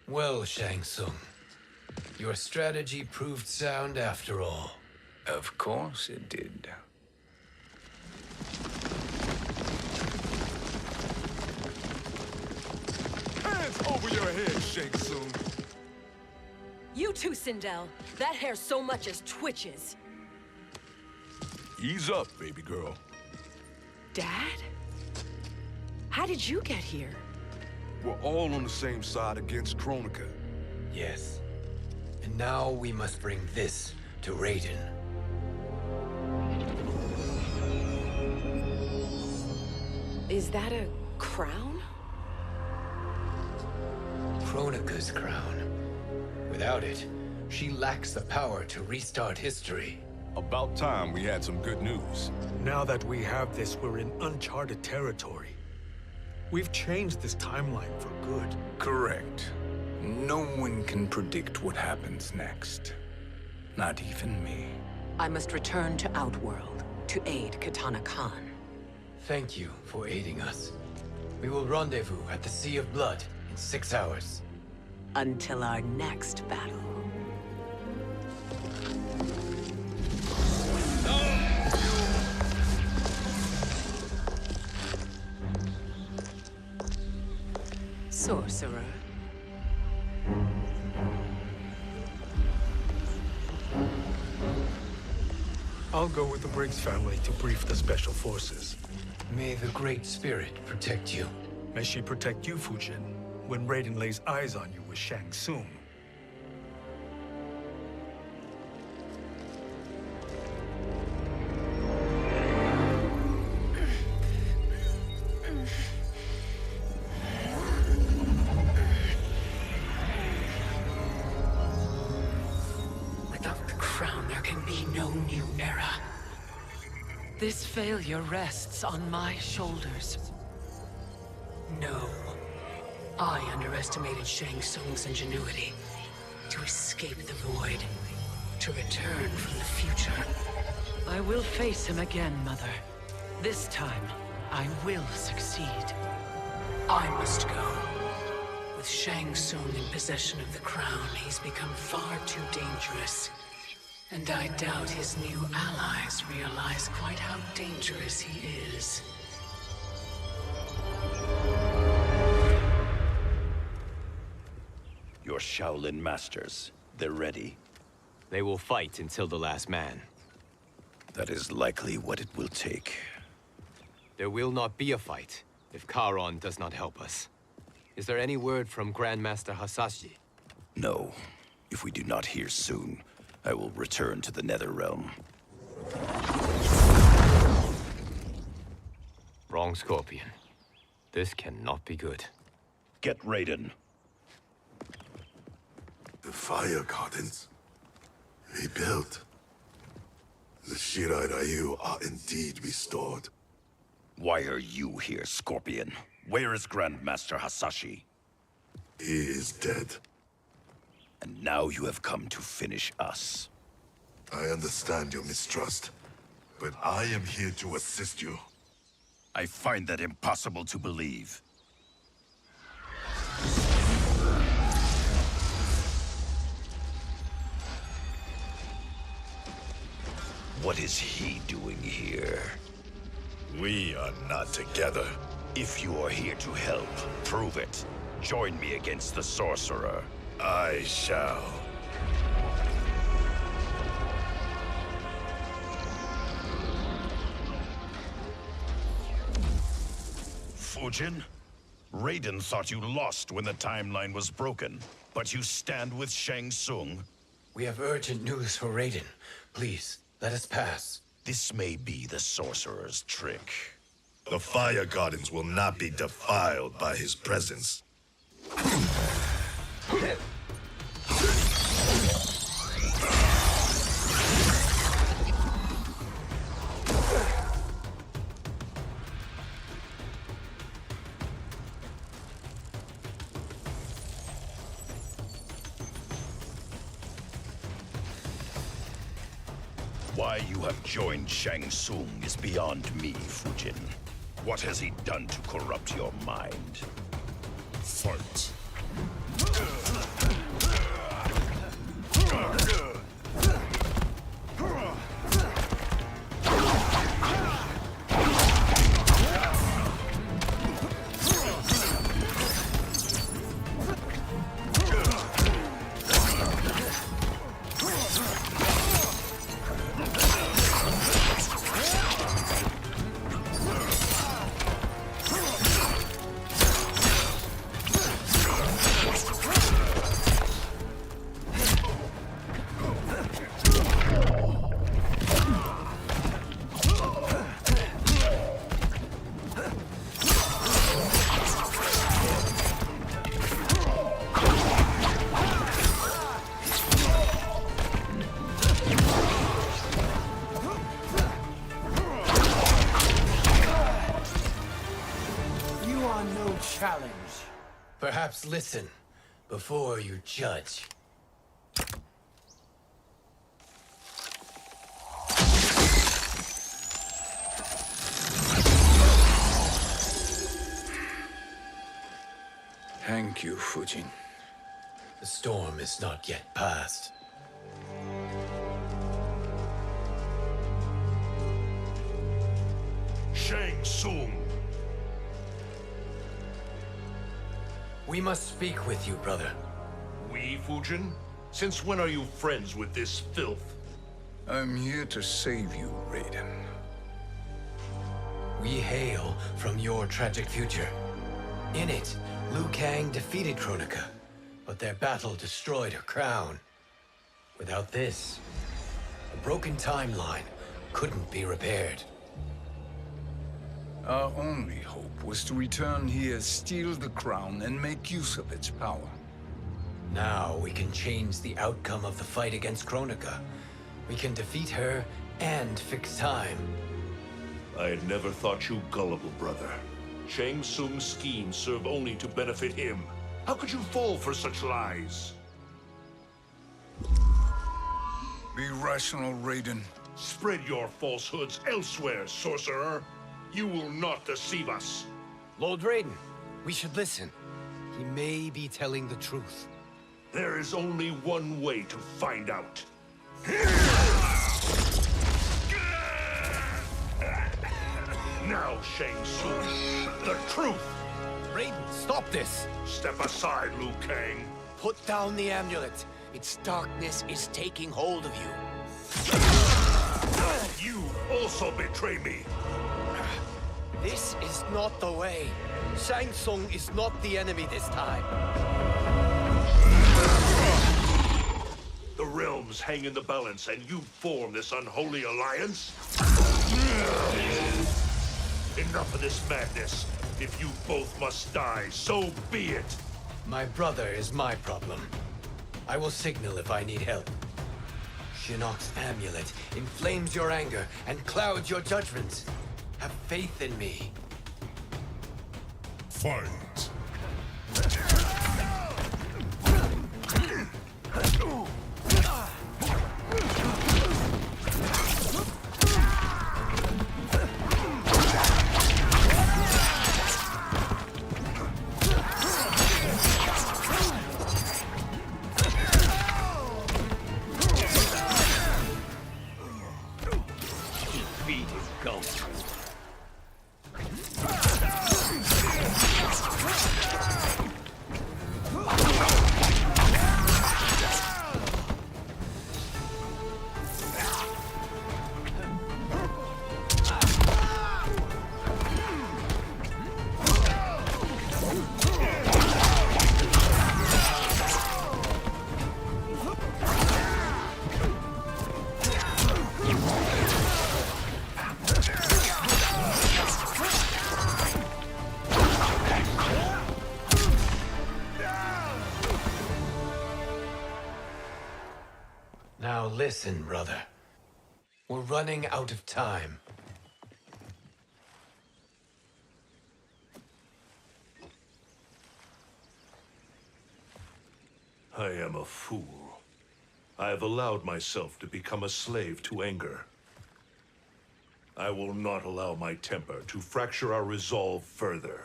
Well, Shang Tsung, your strategy proved sound after all. Of course it did. Hands over your head, Shang Tsung. You too, Sindel. That hair so much as twitches. Ease up, baby girl. Dad? How did you get here? We're all on the same side against Kronika. Yes. And now we must bring this to Raiden. Is that a crown? Kronika's crown. Without it, she lacks the power to restart history. About time we had some good news. Now that we have this, we're in uncharted territory. We've changed this timeline for good. Correct. No one can predict what happens next. Not even me. I must return to Outworld to aid Katana Khan. Thank you for aiding us. We will rendezvous at the Sea of Blood in 6 hours. Until our next battle. Sorcerer. I'll go with the Briggs family to brief the Special Forces. May the Great Spirit protect you. May she protect you, Fujin, when Raiden lays eyes on you with Shang Tsung. Without the crown, there can be no new era. This failure rests on my shoulders. No. I underestimated Shang Tsung's ingenuity. To escape the void. To return from the future. I will face him again, Mother. This time, I will succeed. I must go. With Shang Tsung in possession of the crown, he's become far too dangerous. And I doubt his new allies realize quite how dangerous he is. Your Shaolin masters, they're ready. They will fight until the last man. That is likely what it will take. There will not be a fight if Charon does not help us. Is there any word from Grandmaster Hasashi? No. If we do not hear soon, I will return to the Netherrealm. Wrong, Scorpion. This cannot be good. Get Raiden. The fire gardens, rebuilt. The Shirai Ryu are indeed restored. Why are you here, Scorpion? Where is Grandmaster Hasashi? He is dead. And now you have come to finish us. I understand your mistrust, but I am here to assist you. I find that impossible to believe. What is he doing here? We are not together. If you are here to help, prove it. Join me against the sorcerer. I shall. Fujin? Raiden thought you lost when the timeline was broken, but you stand with Shang Tsung? We have urgent news for Raiden. Please, let us pass. This may be the sorcerer's trick. The Fire Gardens will not be defiled by his presence. Why you have joined Shang Tsung is beyond me, Fujin. What has he done to corrupt your mind? Fight. Challenge. Perhaps listen before you judge. Thank you, Fujin. The storm is not yet past. Shang Tsung! We must speak with you, brother. We, Fujin? Since when are you friends with this filth? I'm here to save you, Raiden. We hail from your tragic future. In it, Liu Kang defeated Kronika, but their battle destroyed her crown. Without this, a broken timeline couldn't be repaired. Our only hope was to return here, steal the crown, and make use of its power. Now we can change the outcome of the fight against Kronika. We can defeat her and fix time. I had never thought you gullible, brother. Shang Tsung's schemes serve only to benefit him. How could you fall for such lies? Be rational, Raiden. Spread your falsehoods elsewhere, sorcerer. You will not deceive us. Lord Raiden, we should listen. He may be telling the truth. There is only one way to find out. Now, Shang Tsung, the truth! Raiden, stop this! Step aside, Liu Kang. Put down the amulet. Its darkness is taking hold of you. You also betray me. This is not the way. Shang Tsung is not the enemy this time. The realms hang in the balance, and you form this unholy alliance? Enough of this madness. If you both must die, so be it. My brother is my problem. I will signal if I need help. Shinnok's amulet inflames your anger and clouds your judgments. Have faith in me. Fight. listen, brother. We're running out of time. I am a fool. I have allowed myself to become a slave to anger. I will not allow my temper to fracture our resolve further.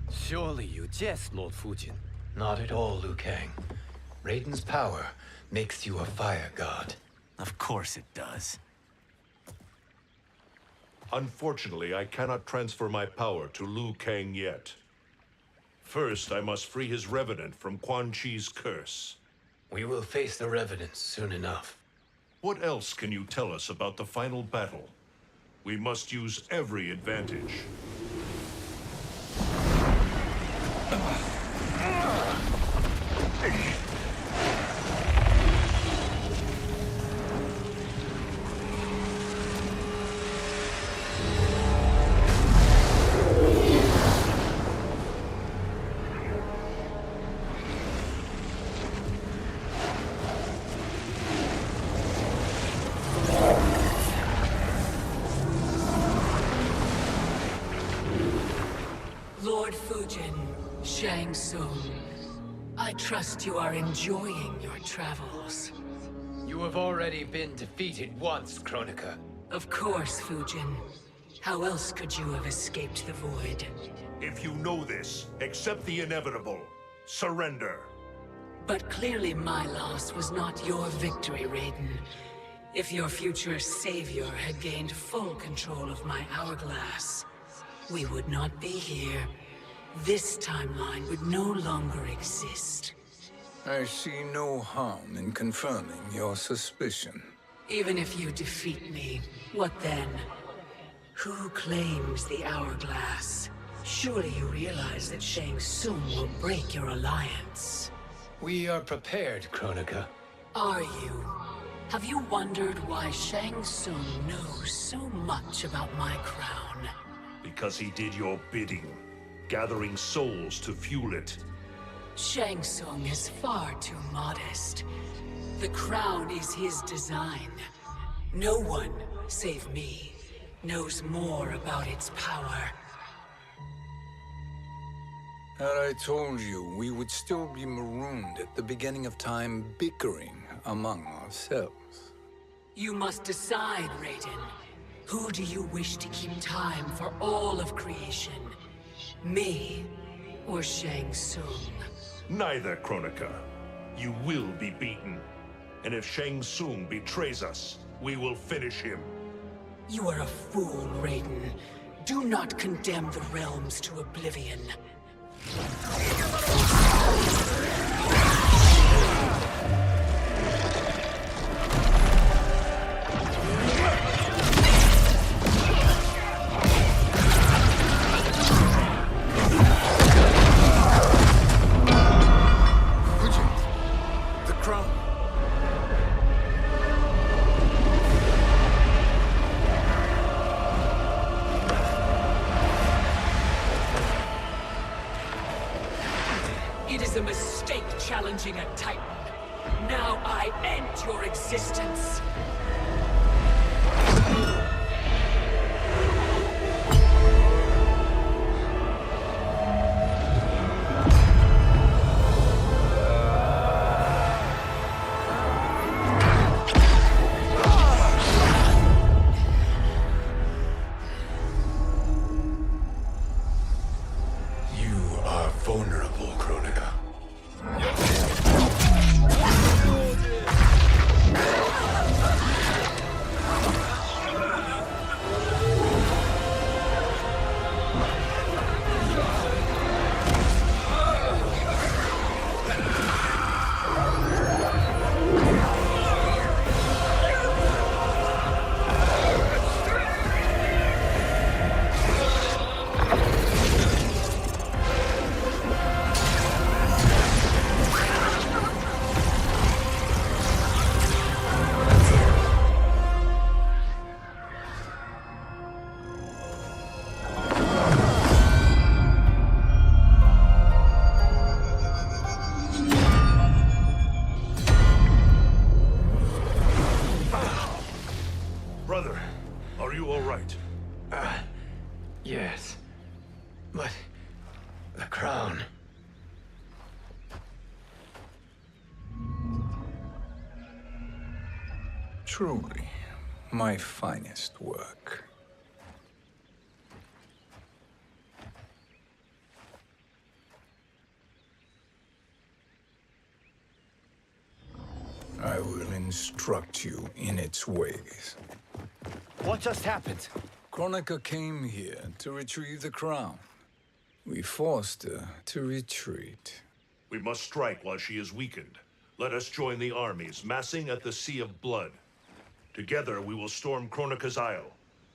Surely you jest, Lord Fujin. Not at all, Liu Kang. Raiden's power makes you a fire god. Of course it does. Unfortunately, I cannot transfer my power to Liu Kang yet. First, I must free his Revenant from Quan Chi's curse. We will face the Revenants soon enough. What else can you tell us about the final battle? We must use every advantage. Lord Fujin, Shang Tsung, I trust you are enjoying your travels. You have already been defeated once, Kronika. Of course, Fujin. How else could you have escaped the void? If you know this, accept the inevitable. Surrender. But clearly my loss was not your victory, Raiden. If your future savior had gained full control of my hourglass, we would not be here. This timeline would no longer exist. I see no harm in confirming your suspicion. Even if you defeat me, what then? Who claims the hourglass? Surely you realize that Shang Tsung will break your alliance. We are prepared, Kronika. Are you? Have you wondered why Shang Tsung knows so much about my crown? Because he did your bidding, gathering souls to fuel it. Shang Tsung is far too modest. The crown is his design. No one, save me, knows more about its power. Had I told you, we would still be marooned at the beginning of time, bickering among ourselves. You must decide, Raiden. Who do you wish to keep time for all of creation? Me or Shang Tsung? Neither, Kronika. You will be beaten. And if Shang Tsung betrays us, we will finish him. You are a fool, Raiden. Do not condemn the realms to oblivion. It is a mistake challenging a Titan. Now I end your existence. You are vulnerable, Kronika. Brother, are you all right? Yes. But the crown. Truly, my finest work. I will instruct you in its ways. What just happened? Kronika came here to retrieve the crown. We forced her to retreat. We must strike while she is weakened. Let us join the armies, massing at the Sea of Blood. Together we will storm Kronika's Isle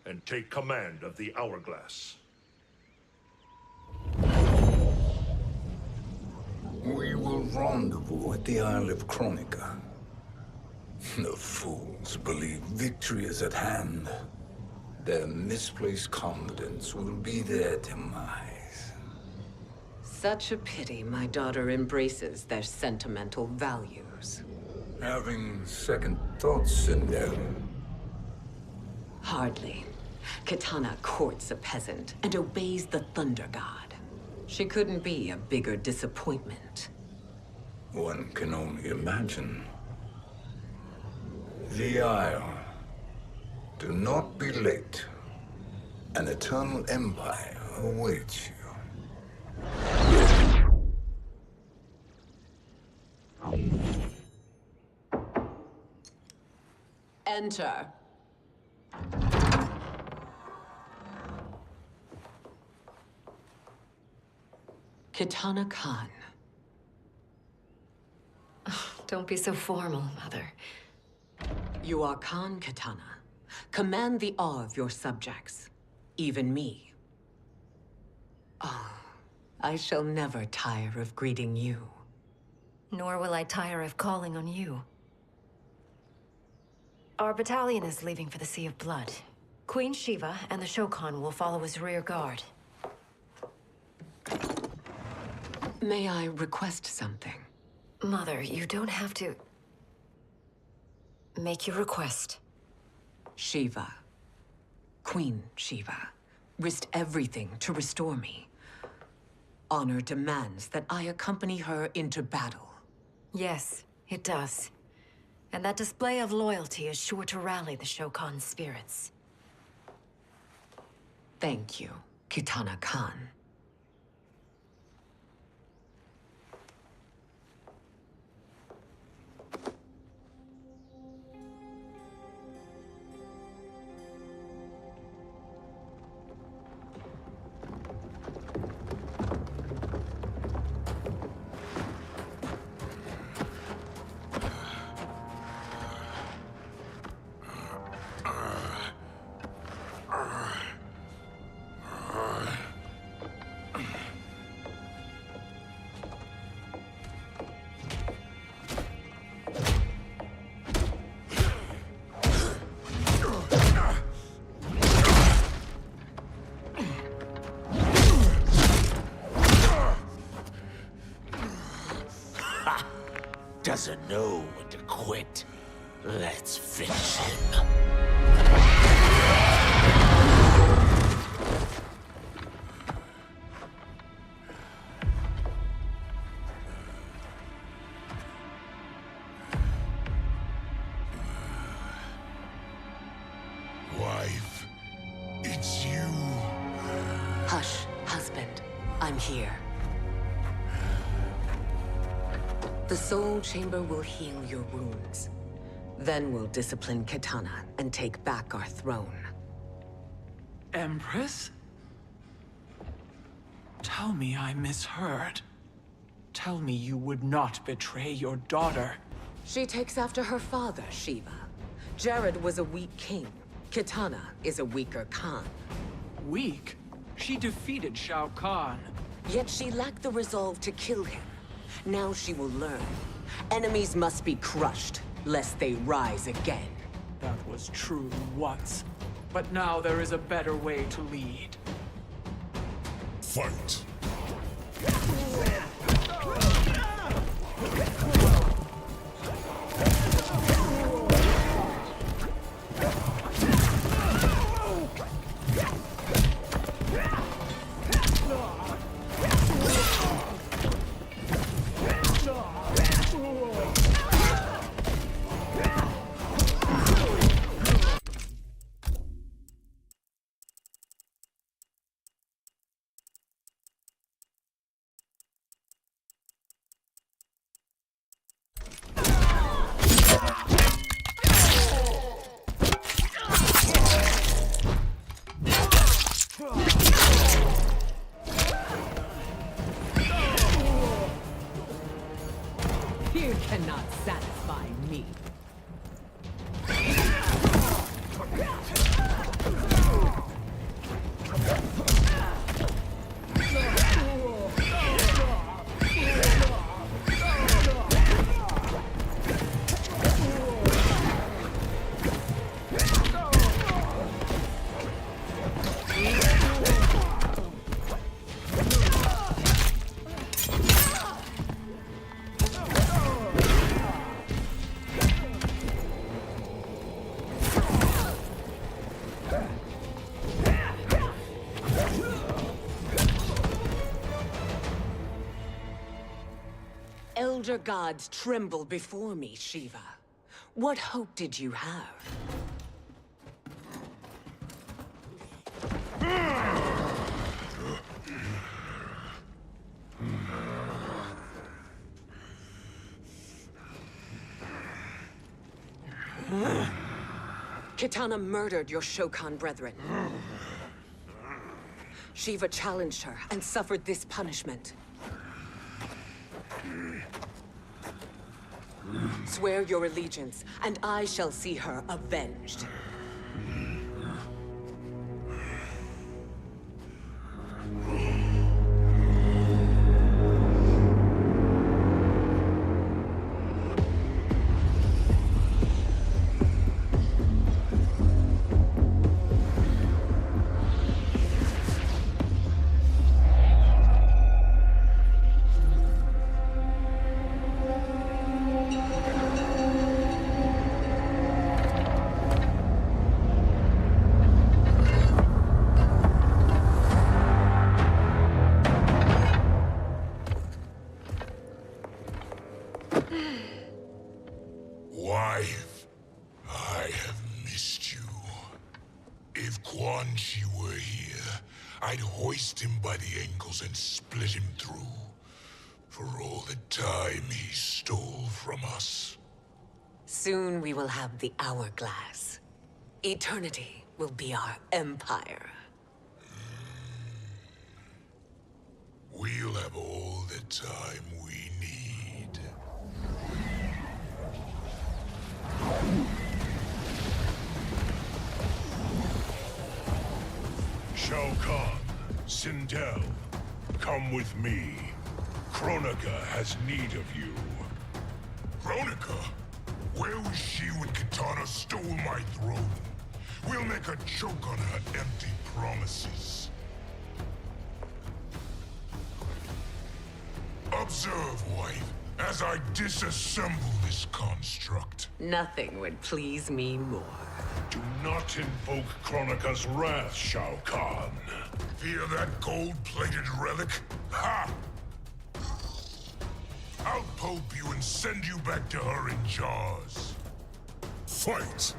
and take command of the Hourglass. We will rendezvous at the Isle of Kronika. The fools believe victory is at hand. Their misplaced confidence will be their demise. Such a pity my daughter embraces their sentimental values. Having second thoughts, Sindel. Hardly. Kitana courts a peasant and obeys the Thunder God. She couldn't be a bigger disappointment. One can only imagine. The Isle. Do not be late. An eternal empire awaits you. Enter. Kitana Khan. Don't be so formal, Mother. You are Khan Kitana. Command the awe of your subjects, even me. Oh, I shall never tire of greeting you. Nor will I tire of calling on you. Our battalion is leaving for the Sea of Blood. Queen Shiva and the Shokan will follow as rear guard. May I request something? Mother, you don't have to... Make your request. Shiva. Queen Shiva. Risked everything to restore me. Honor demands that I accompany her into battle. Yes, it does. And that display of loyalty is sure to rally the Shokan's spirits. Thank you, Kitana Khan. Doesn't know when to quit. Let's finish him. Wife, it's you. Hush, husband. I'm here. The Soul Chamber will heal your wounds. Then we'll discipline Kitana and take back our throne. Empress? Tell me I misheard. Tell me you would not betray your daughter. She takes after her father, Shiva. Jared was a weak king. Kitana is a weaker Khan. Weak? She defeated Shao Kahn. Yet she lacked the resolve to kill him. Now she will learn. Enemies must be crushed, lest they rise again. That was true once. But now there is a better way to lead. Fight. elder gods tremble before me, Shiva. What hope did you have? Kitana murdered your Shokan brethren. Shiva challenged her and suffered this punishment. Swear your allegiance, and I shall see her avenged. Wife, I have missed you. If Quan Chi were here, I'd hoist him by the ankles and split him through. For all the time he stole from us. Soon we will have the hourglass. Eternity will be our empire. We'll have all the time we need. Shao Kahn, Sindel, come with me. Kronika has need of you. Kronika? Where was she when Kitana stole my throne? We'll make her choke on her empty promises. Observe, wife, as I disassemble this construct. Nothing would please me more. Do not invoke Kronika's wrath, Shao Kahn. Fear that gold-plated relic? Ha! I'll pulp you and send you back to her in jars. Fight!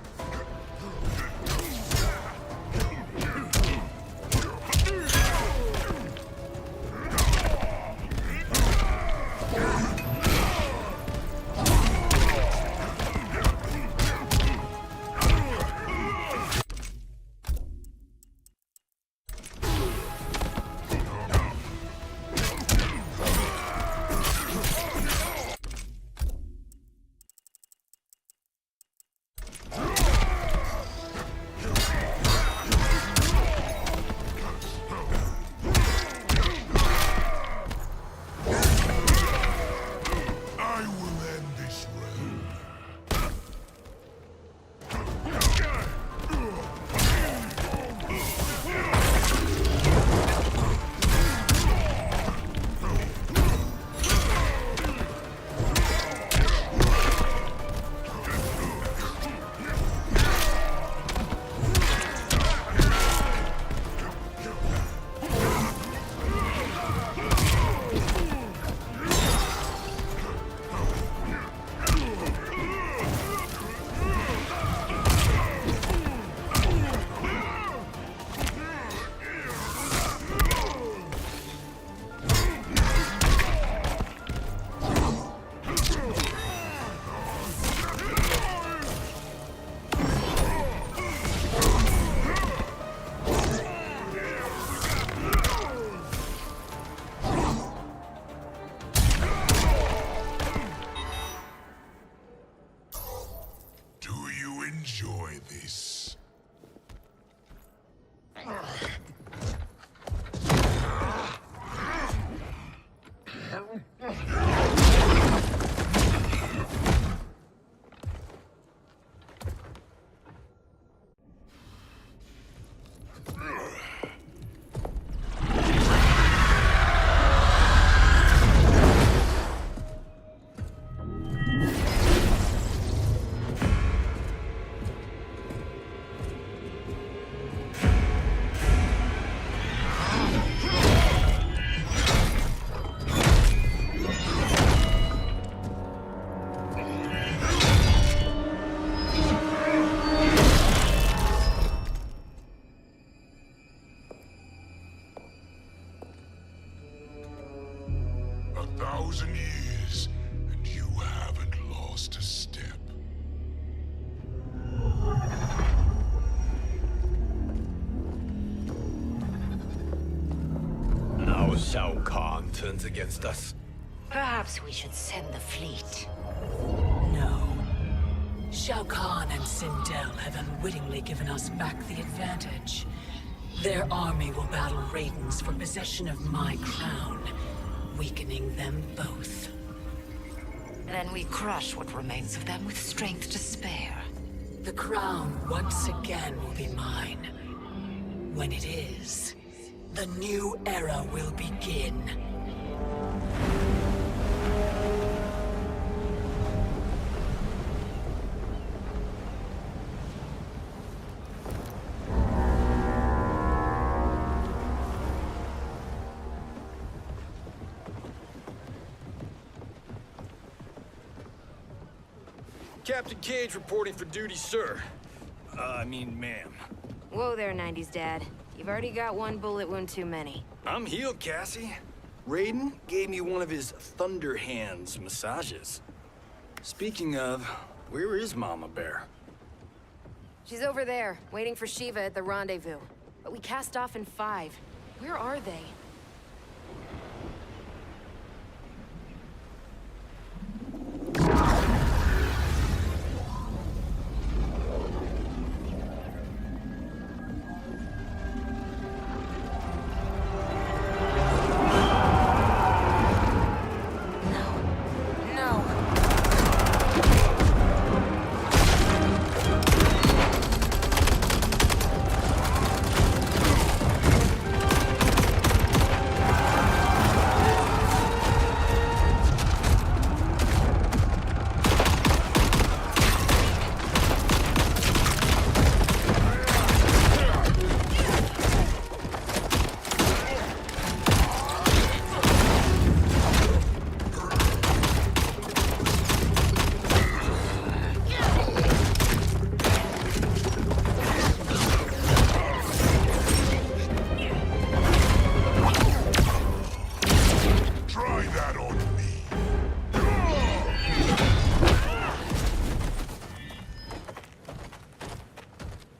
1,000 years, and you haven't lost a step. Now Shao Kahn turns against us. Perhaps we should send the fleet. No. Shao Kahn and Sindel have unwittingly given us back the advantage. Their army will battle Raidens for possession of my crown, weakening them both. Then we crush what remains of them with strength to spare. The crown once again will be mine. When it is, the new era will begin. Captain Cage reporting for duty, sir. I mean, ma'am. Whoa there, 90s Dad. You've already got one bullet wound too many. I'm healed, Cassie. Raiden gave me one of his Thunder Hands massages. Speaking of, where is Mama Bear? She's over there, waiting for Shiva at the rendezvous. But we cast off in 5. Where are they?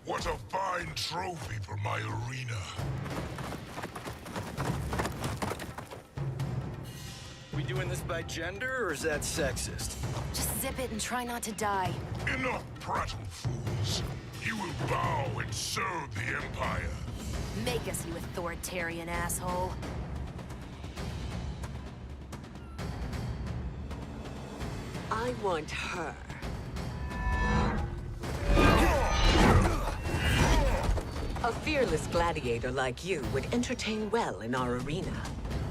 What a fine trophy for my arena. We doing this by gender, or is that sexist? Just zip it and try not to die. Enough prattle, fools. You will bow and serve the Empire. Make us, you authoritarian asshole. I want her. A fearless gladiator like you would entertain well in our arena.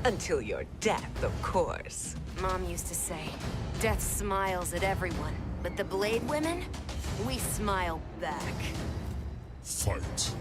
Until your death, of course. Mom used to say, death smiles at everyone, but the Blade women, we smile back. Fight.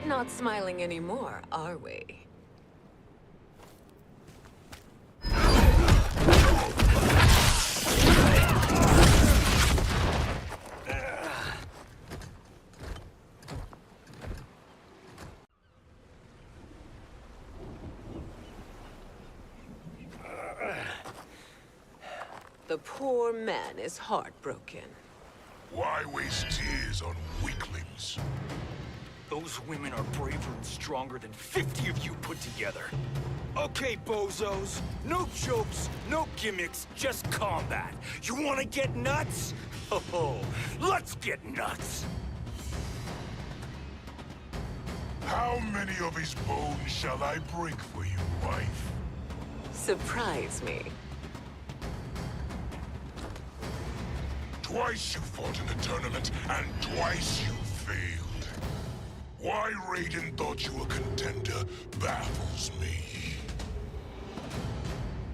Not smiling anymore, are we? The poor man is heartbroken. Why waste tears on weaklings? Those women are braver and stronger than 50 of you put together. Okay, bozos. No jokes, no gimmicks, just combat. You wanna get nuts? Oh, let's get nuts! How many of his bones shall I break for you, wife? Surprise me. Twice you fought in the tournament, and twice you failed. Why Raiden thought you a contender baffles me.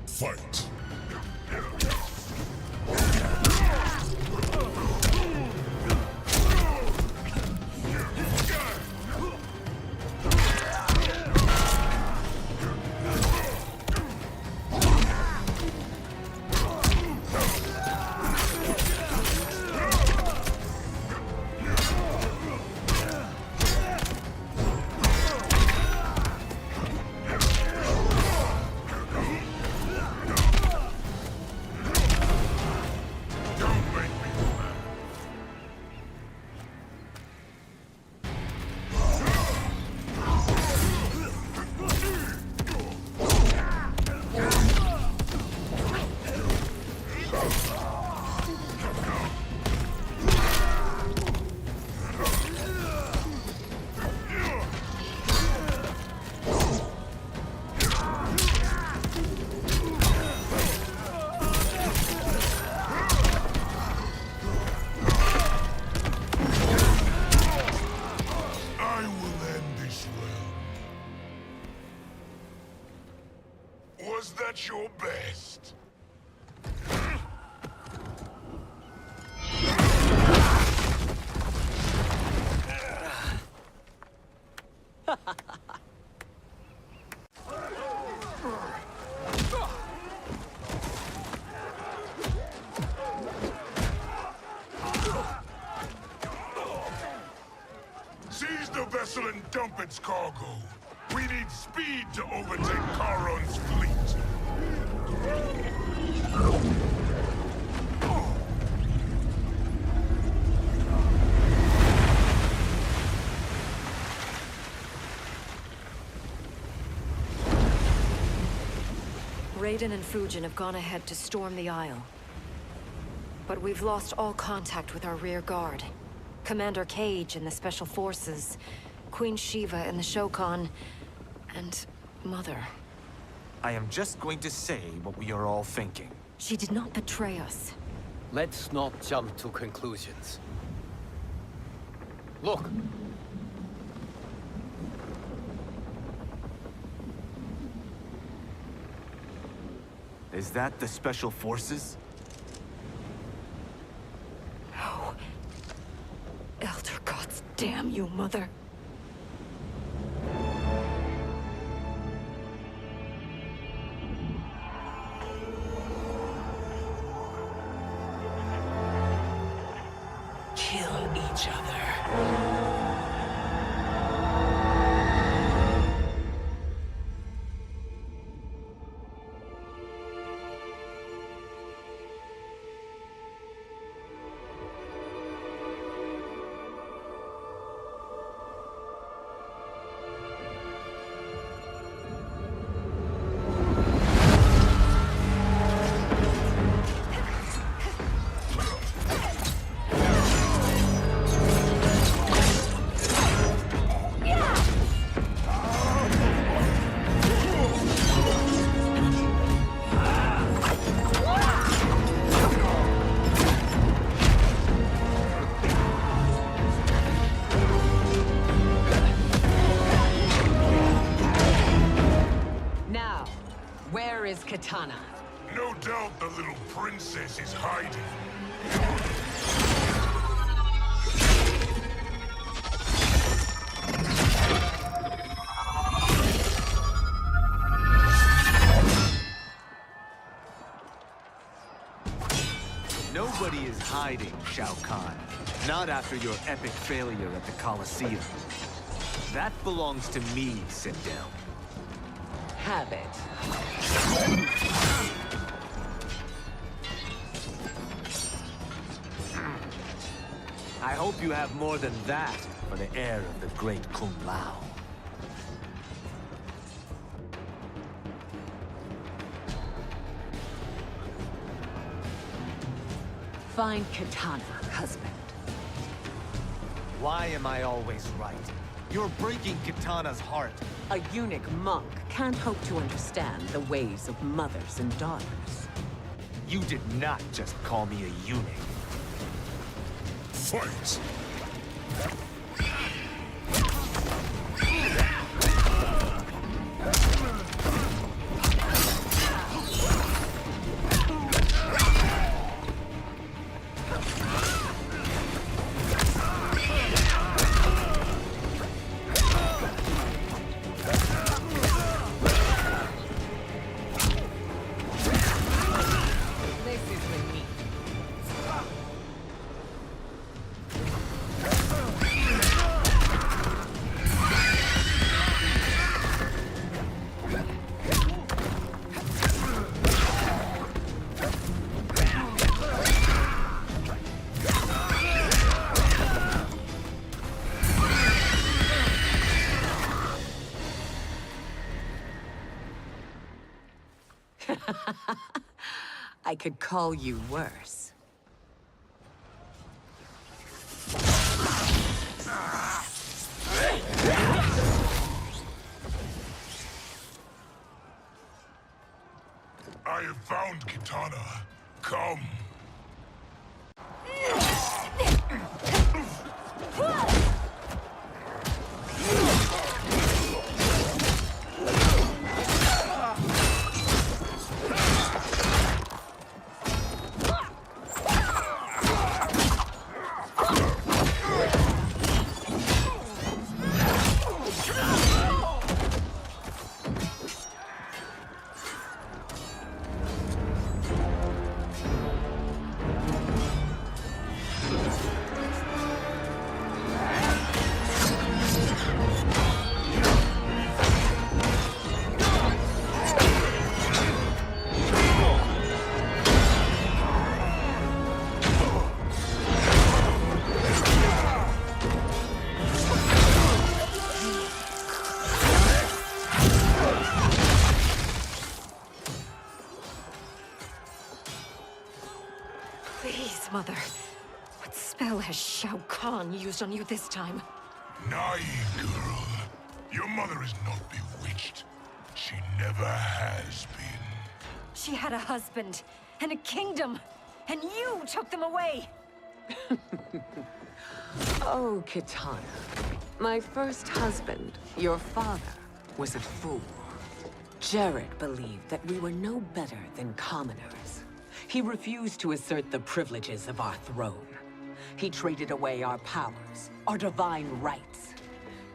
Fight! Was that your best? Seize the vessel and dump its cargo. We need speed to overtake Charon's fleet. Raiden and Fujin have gone ahead to storm the Isle. But we've lost all contact with our rear guard. Commander Cage and the Special Forces, Queen Shiva and the Shokan, and Mother. I am just going to say what we are all thinking. She did not betray us. Let's not jump to conclusions. Look! Is that the Special Forces? No. Elder gods damn you, Mother. Kill each other. Where is Katana? No doubt the little princess is hiding. Nobody is hiding, Shao Kahn. Not after your epic failure at the Colosseum. That belongs to me, Sindel. Have it. I hope you have more than that for the heir of the great Kung Lao. Find Katana, husband. Why am I always right? You're breaking Kitana's heart. A eunuch monk can't hope to understand the ways of mothers and daughters. You did not just call me a eunuch. Fight! I could call you worse. I have found Kitana. Come. Please, Mother. What spell has Shao Kahn used on you this time? Naive girl. Your mother is not bewitched. She never has been. She had a husband and a kingdom, and you took them away! Oh, Kitana. My first husband, your father, was a fool. Jared believed that we were no better than commoners. He refused to assert the privileges of our throne. He traded away our powers, our divine rights.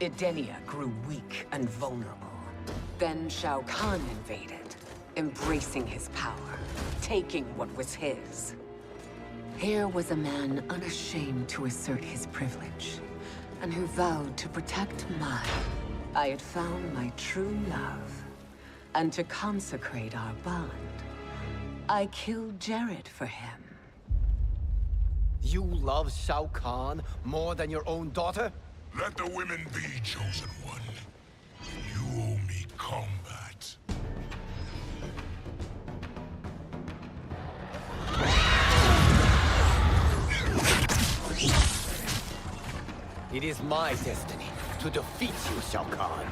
Edenia grew weak and vulnerable. Then Shao Kahn invaded, embracing his power, taking what was his. Here was a man unashamed to assert his privilege, and who vowed to protect mine. I had found my true love, and to consecrate our bond, I killed Jared for him. You love Shao Kahn more than your own daughter? Let the women be, Chosen One. You owe me combat. It is my destiny to defeat you, Shao Kahn.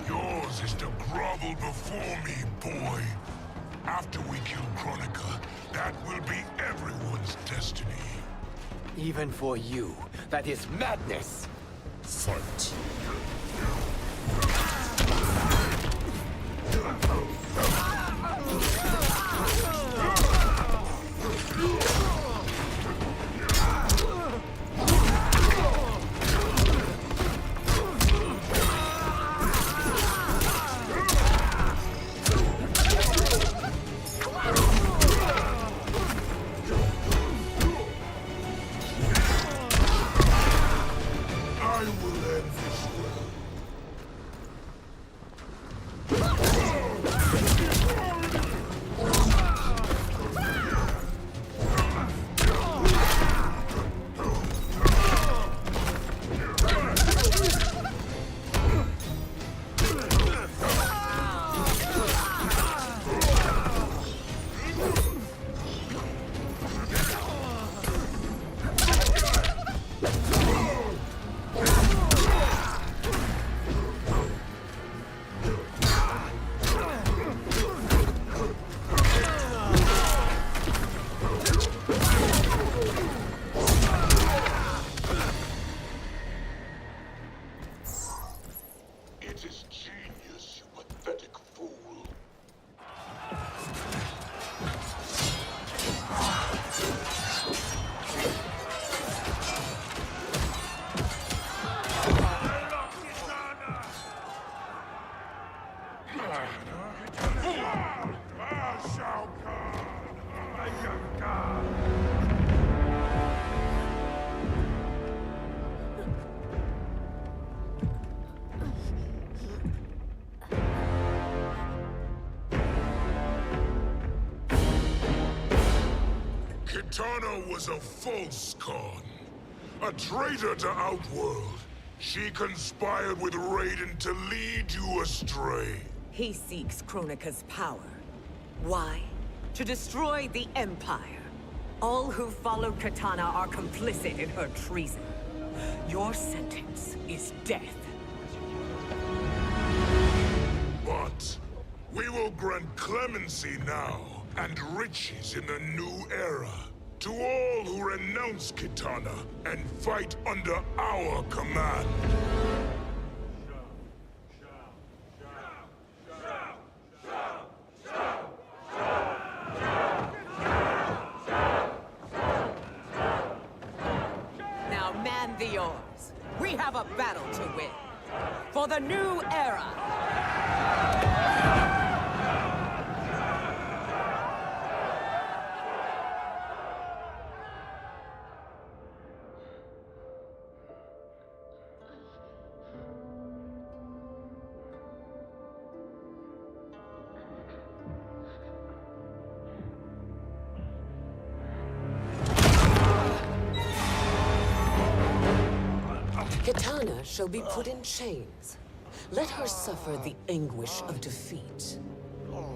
Yours is to grovel before me, boy. After we kill Kronika, that will be everyone's destiny. Even for you, that is madness. Fight. I will end this well. Kitana was a false Khan. A traitor to Outworld. She conspired with Raiden to lead you astray. He seeks Kronika's power. Why? To destroy the Empire. All who followed Kitana are complicit in her treason. Your sentence is death. But we will grant clemency now and riches in the new era to all who renounce Kitana and fight under our command. Now man the oars. We have a battle to win. For the new era! Kitana shall be put in chains. Let her suffer the anguish of defeat.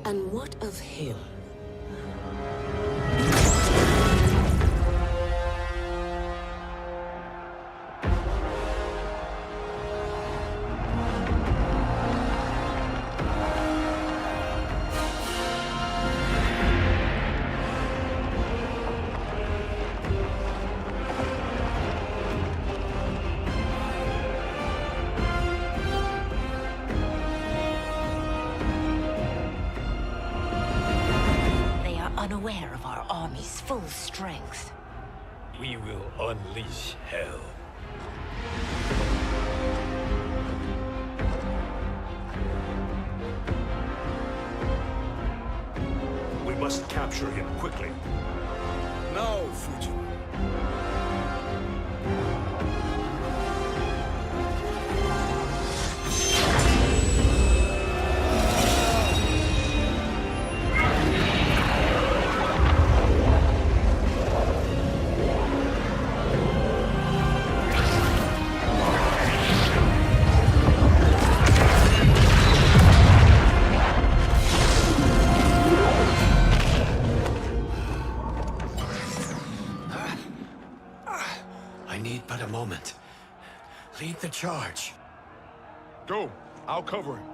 And what of him? Unaware of our army's full strength. We will unleash hell. We must capture him quickly. No, Fujin. I need but a moment. Lead the charge. Go. I'll cover him.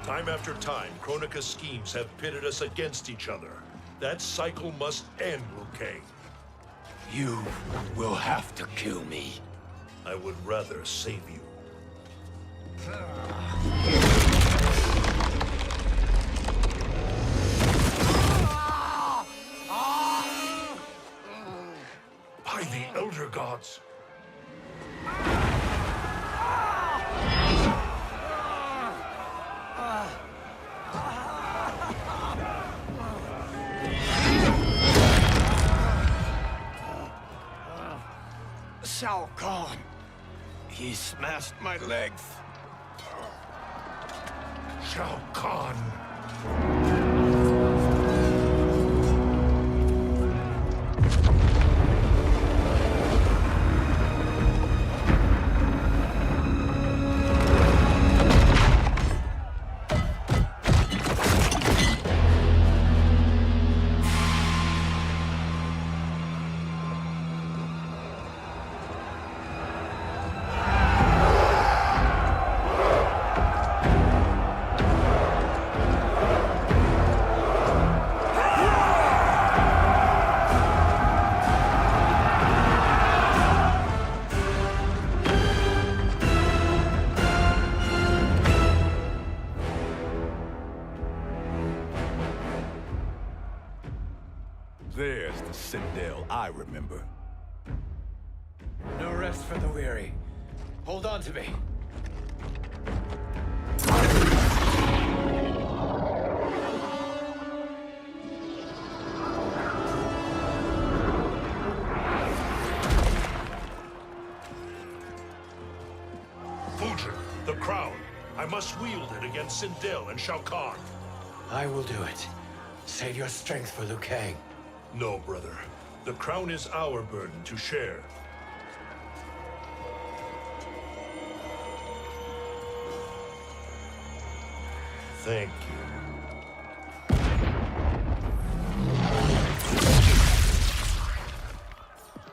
Time after time, Kronika's schemes have pitted us against each other. That cycle must end, Liu Kang. You will have to kill me. I would rather save you. By the Elder Gods! Shao Kahn, He smashed my legs. Shao Kahn. There's the Citadel I remember. No rest for the weary. Hold on to me. Fujin, the crown. I must wield it against Sindel and Shao Kahn. I will do it. Save your strength for Liu Kang. No, brother. The crown is our burden to share. Thank you.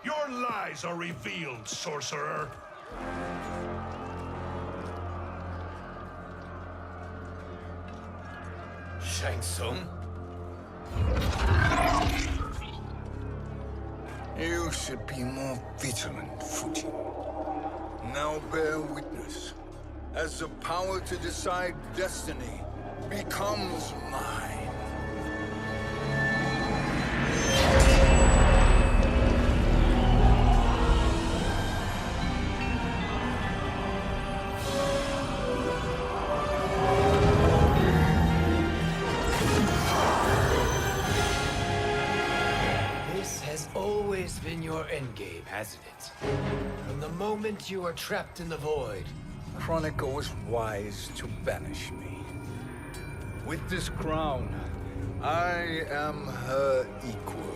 Your lies are revealed, sorcerer. Shang Tsung? You should be more vigilant, Fujin. Now bear witness. As the power to decide destiny becomes mine. This has always been your endgame, hasn't it? From the moment you were trapped in the void. Kronika was wise to banish me. With this crown, I am her equal.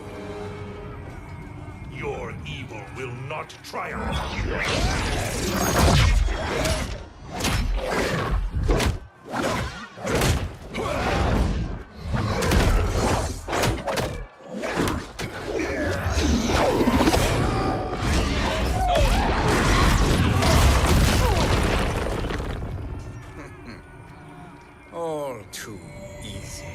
Your evil will not triumph. All too easy.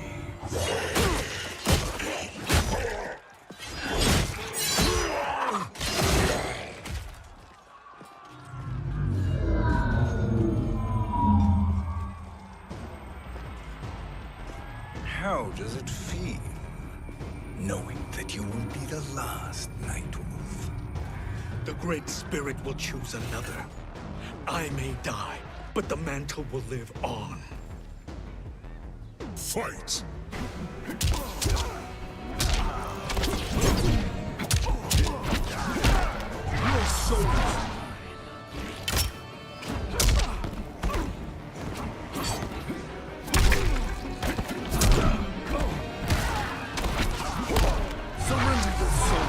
How does it feel, knowing that you will be the last Nightwolf? The Great Spirit will choose another. I may die, but the mantle will live on. Fight! Your soul surrender your soul.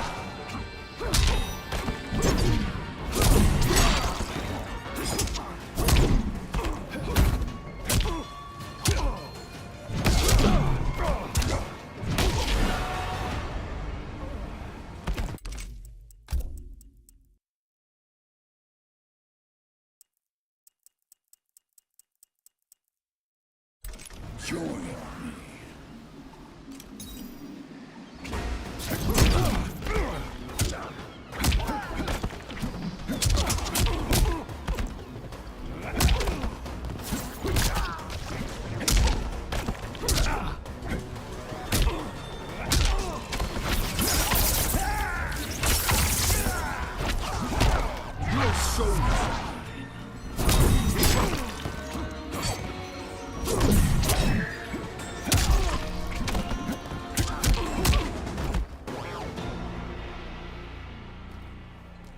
Join me. Your soul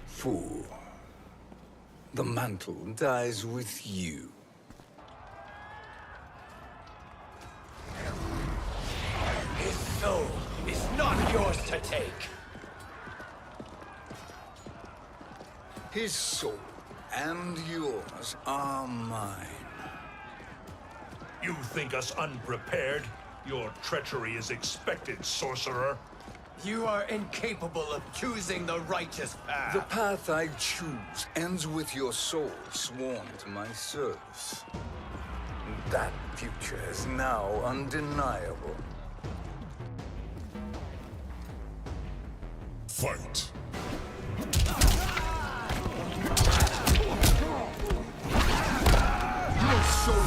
fool. the mantle dies with you. His soul is not yours to take. His soul and yours are mine. You think us unprepared? Your treachery is expected, sorcerer. You are incapable of choosing the righteous path. The path I choose ends with your soul sworn to my service. That future is now undeniable. Fight! Your soul!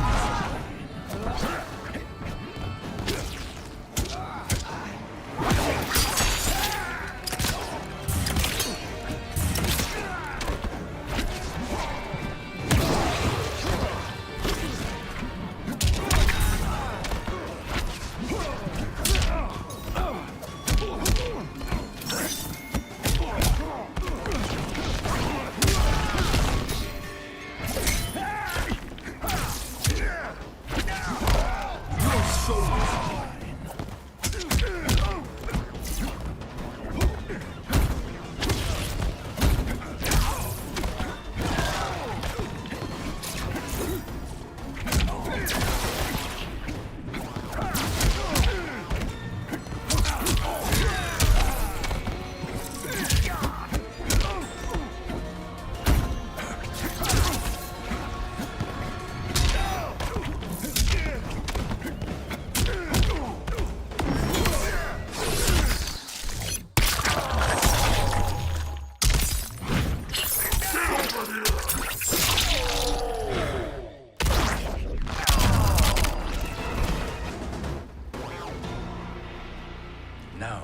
Now,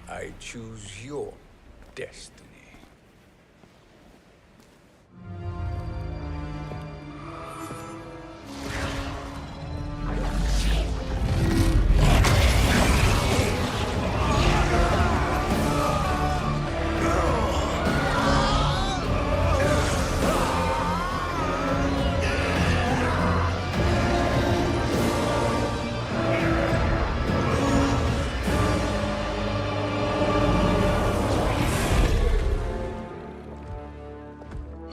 I choose your destiny.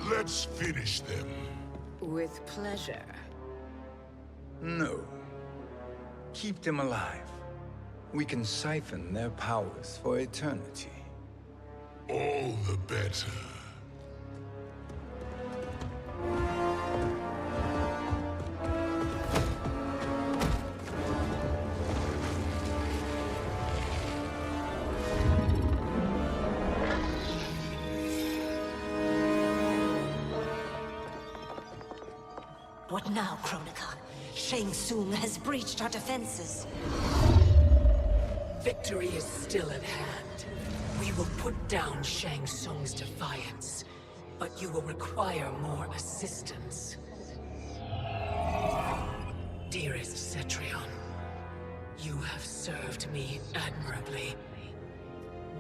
Let's finish them. With pleasure. No. Keep them alive. We can siphon their powers for eternity. All the better. What now, Kronika? Shang Tsung has breached our defenses. Victory is still at hand. We will put down Shang Tsung's defiance, but you will require more assistance. Dearest Cetrion, you have served me admirably.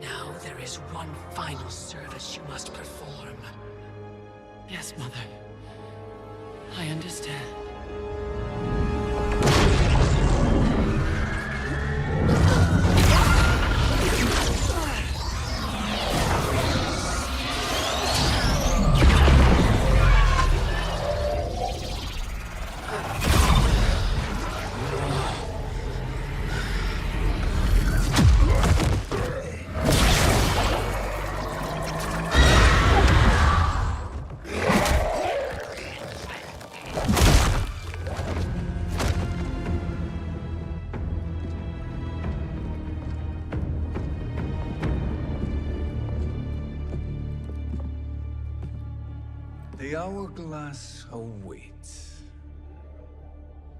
Now there is one final service you must perform. Yes, Mother. I understand. The hourglass awaits.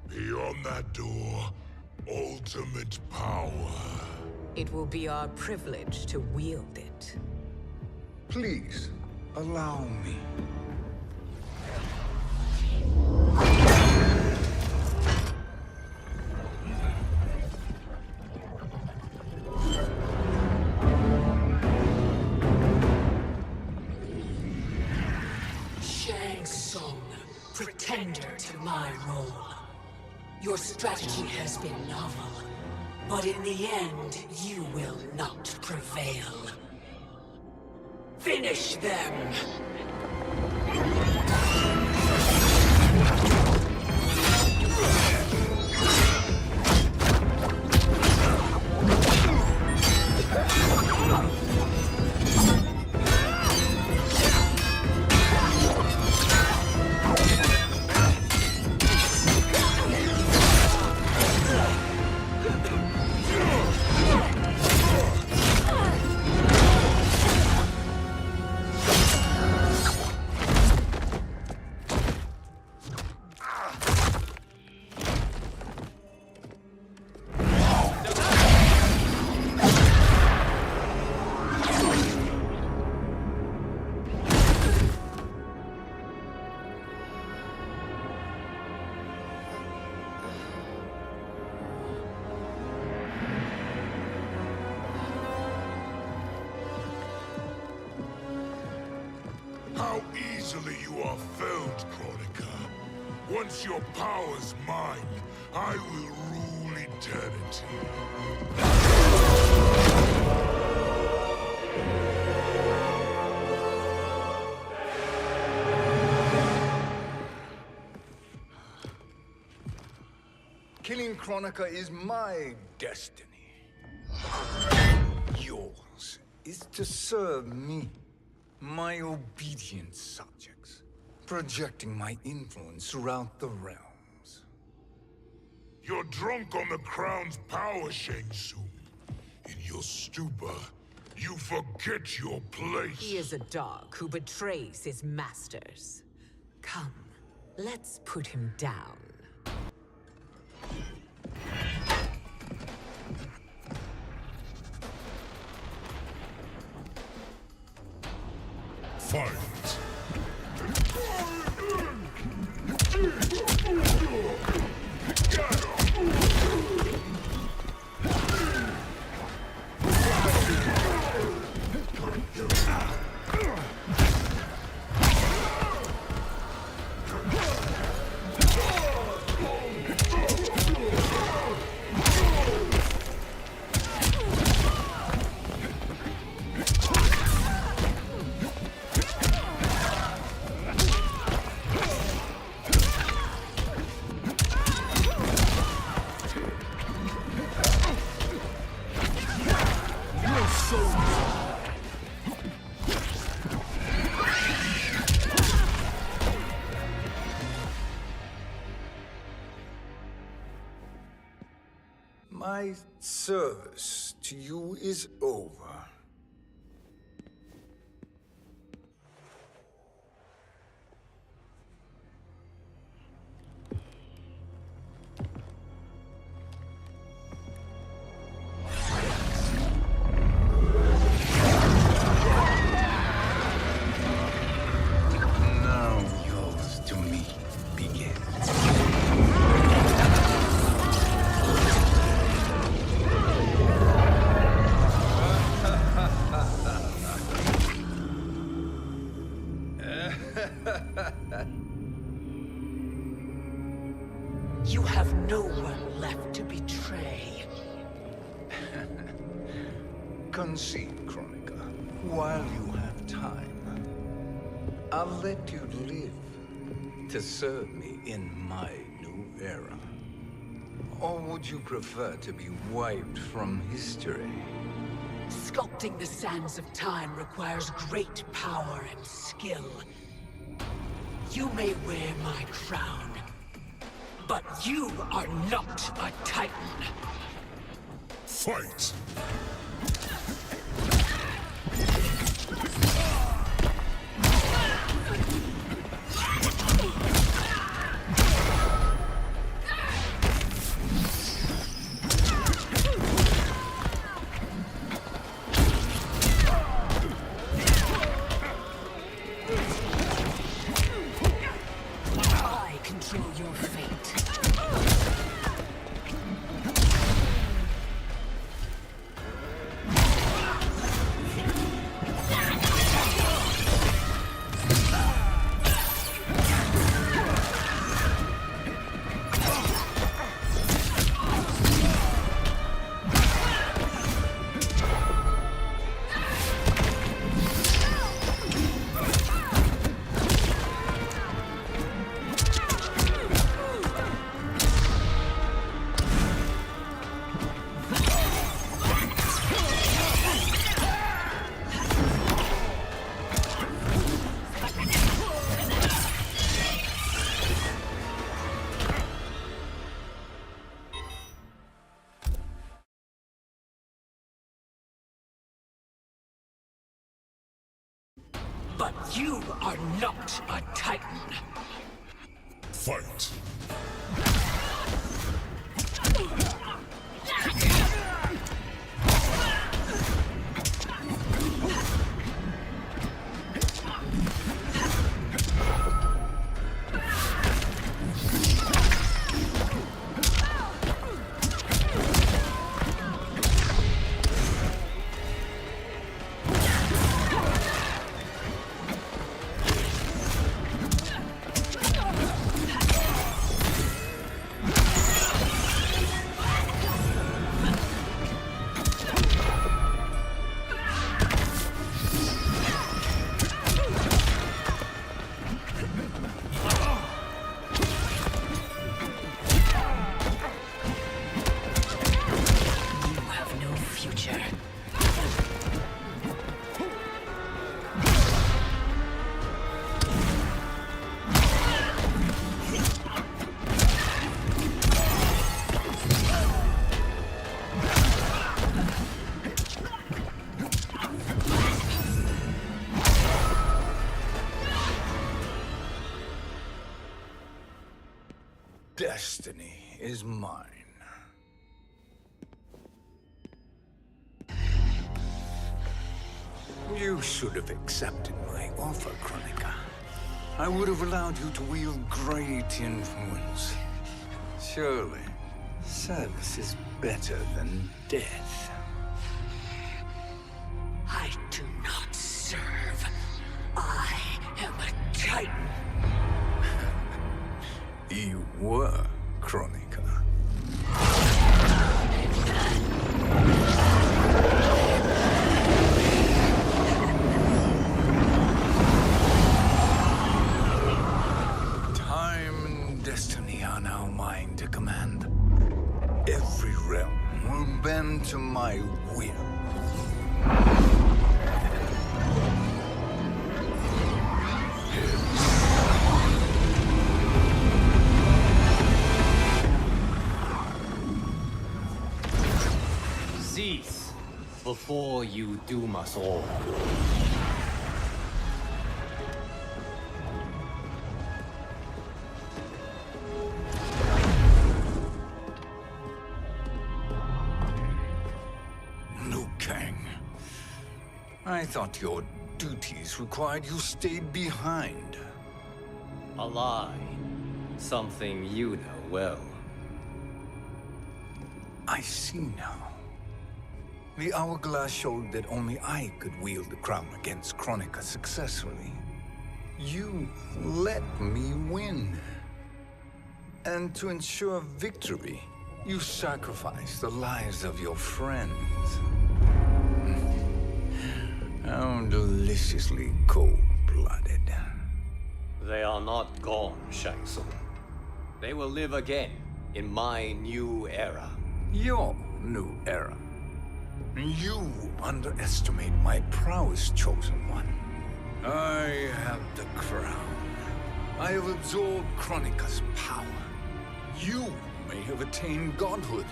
Beyond that door, ultimate power. It will be our privilege to wield it. Please, allow me. Shang Shang Tsung, pretender to my role. Your strategy has been novel, but in the end, you will not prevail. Finish them! How easily you are felled, Kronika. Once your power's mine, I will rule eternity. Killing Kronika is my destiny. Yours is to serve me, my obedient subjects, projecting my influence throughout the realms. You're drunk on the crown's power, Shang Tsung. In your stupor, you forget your place. He is a dog who betrays his masters. Come, let's put him down. Fight! My service to you is over. Now yours to me begins. You have no one left to betray. Concede, Kronika, while you have time. I'll let you live to serve me in my new era. Or would you prefer to be wiped from history? Sculpting the sands of time requires great power and skill. You may wear my crown, but you are not a Titan. Fight! I control your fate. But you are not a Titan. Fight. Destiny is mine. You should have accepted my offer, Kronika. I would have allowed you to wield great influence. Surely, service is better than death. I do not serve. I am a Titan. You were, Kronika. Time and destiny are now mine to command. Every realm will bend to my will. Cease before you doom us all. Liu Kang. I thought your duties required you stayed behind. A lie. Something you know well. I see now. The hourglass showed that only I could wield the crown against Kronika successfully. You let me win. And to ensure victory, you sacrificed the lives of your friends. How deliciously cold-blooded. They are not gone, Shang Tsung. They will live again in my new era. Your new era. You underestimate my prowess, Chosen One. I have the crown. I have absorbed Kronika's power. You may have attained godhood,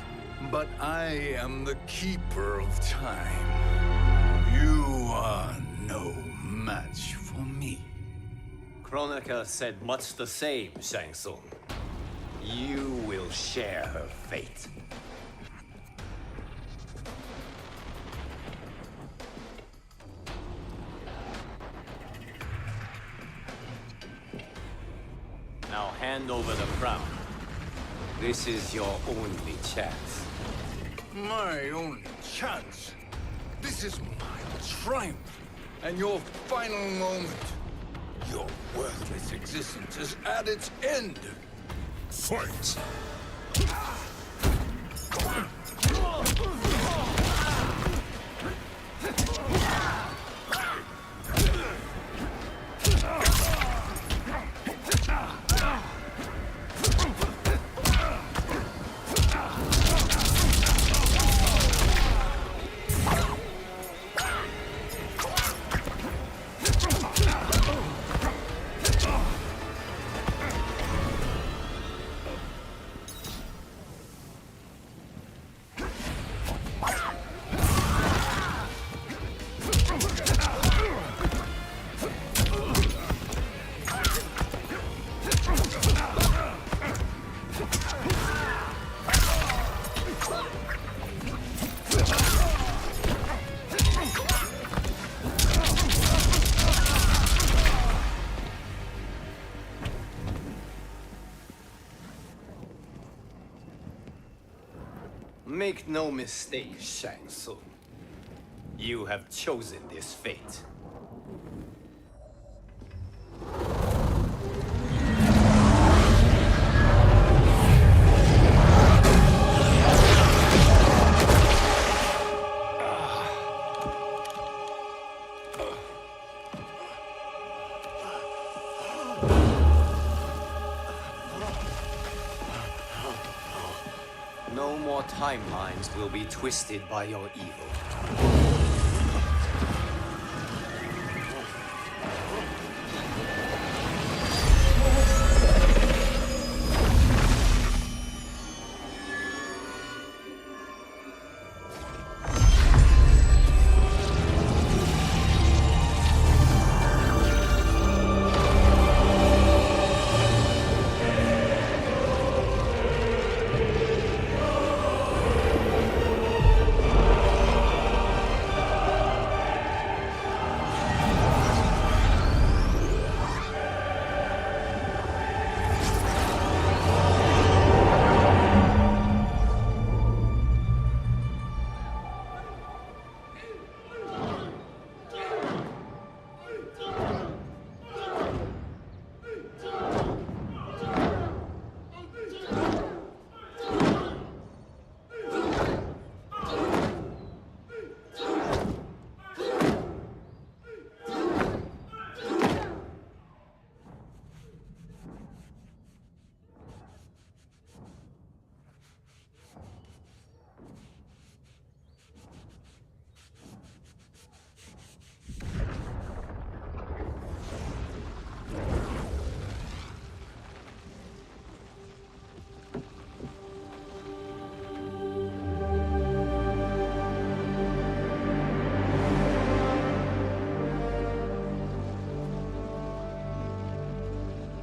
but I am the keeper of time. You are no match for me. Kronika said much the same, Shang Tsung. You will share her fate. Now hand over the crown. This is your only chance. My only chance? This is my triumph, and your final moment. Your worthless existence is at its end. Fight! Make no mistake, Shang Tsung. You have chosen this fate. No more timelines will be twisted by your evil.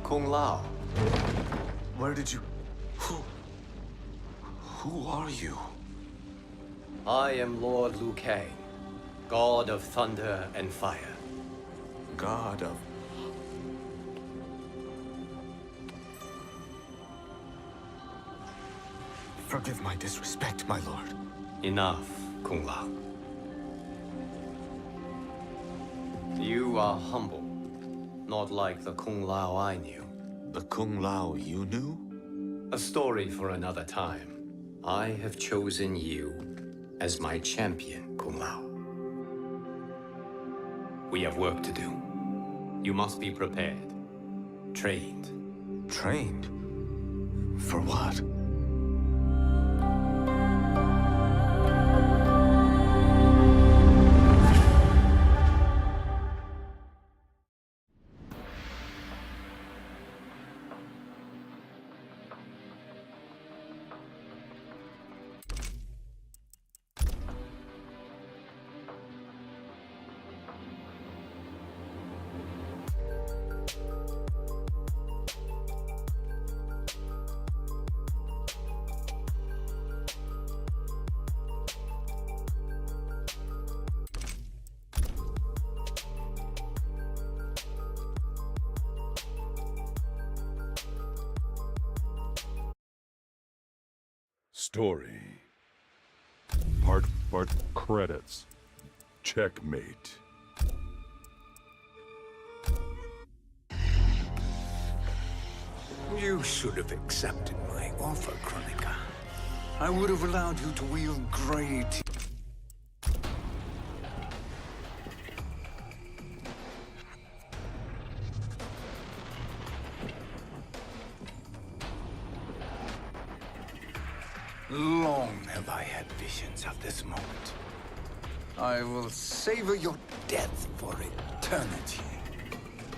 Kung Lao. Where did you... Who are you? I am Lord Liu Kang, God of Thunder and Fire. God of... Forgive my disrespect, my lord. Enough, Kung Lao. You are humble, not like the Kung Lao I knew. The Kung Lao you knew? A story for another time. I have chosen you as my champion, Kung Lao. We have work to do. You must be prepared. Trained. Trained? For what? Story. Part credits. Checkmate. You should have accepted my offer, Kronika. I would have allowed you to wield great... Long have I had visions of this moment. I will savor your death for eternity.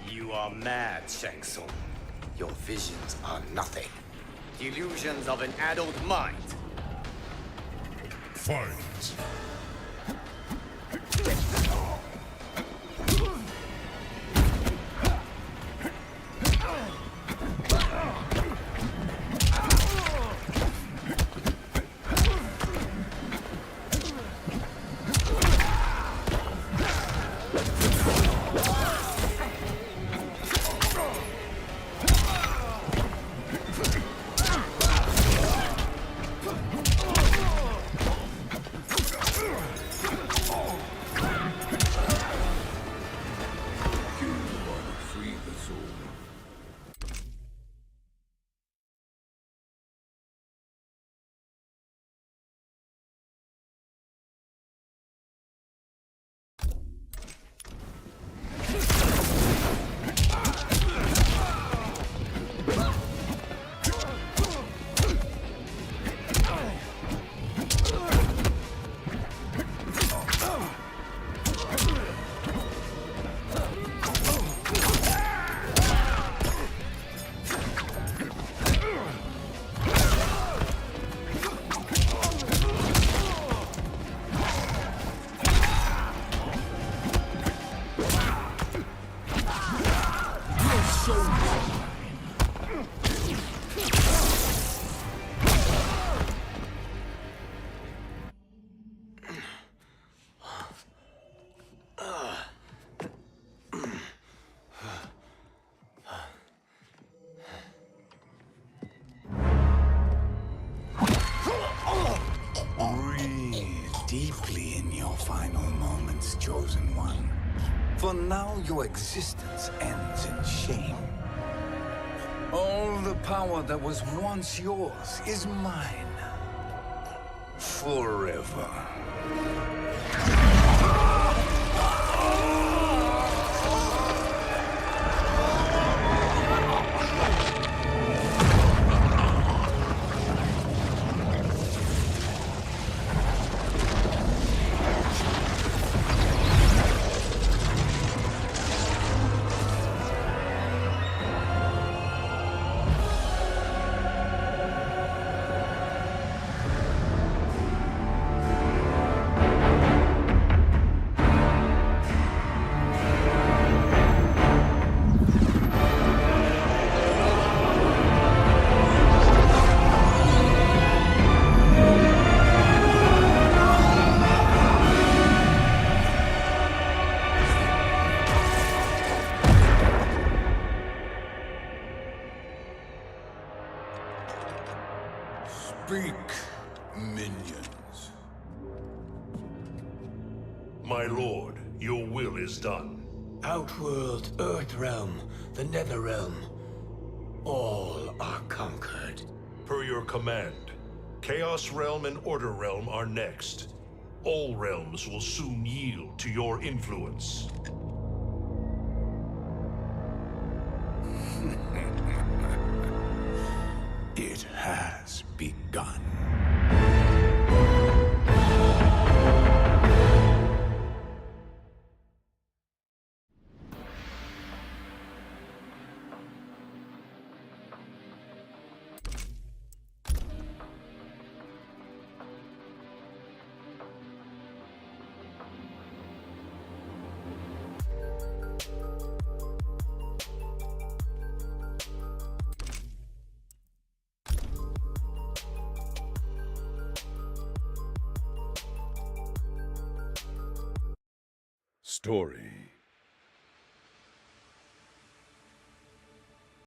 You are mad, Shang Tsung. Your visions are nothing. Delusions of an adult mind. Fight! Chosen One. For now, your existence ends in shame. All the power that was once yours is mine. Forever. Speak, minions. My lord, your will is done. Outworld, Earthrealm, the Netherrealm. All are conquered. Per your command, Chaos Realm and Order Realm are next. All realms will soon yield to your influence. It has begun. Story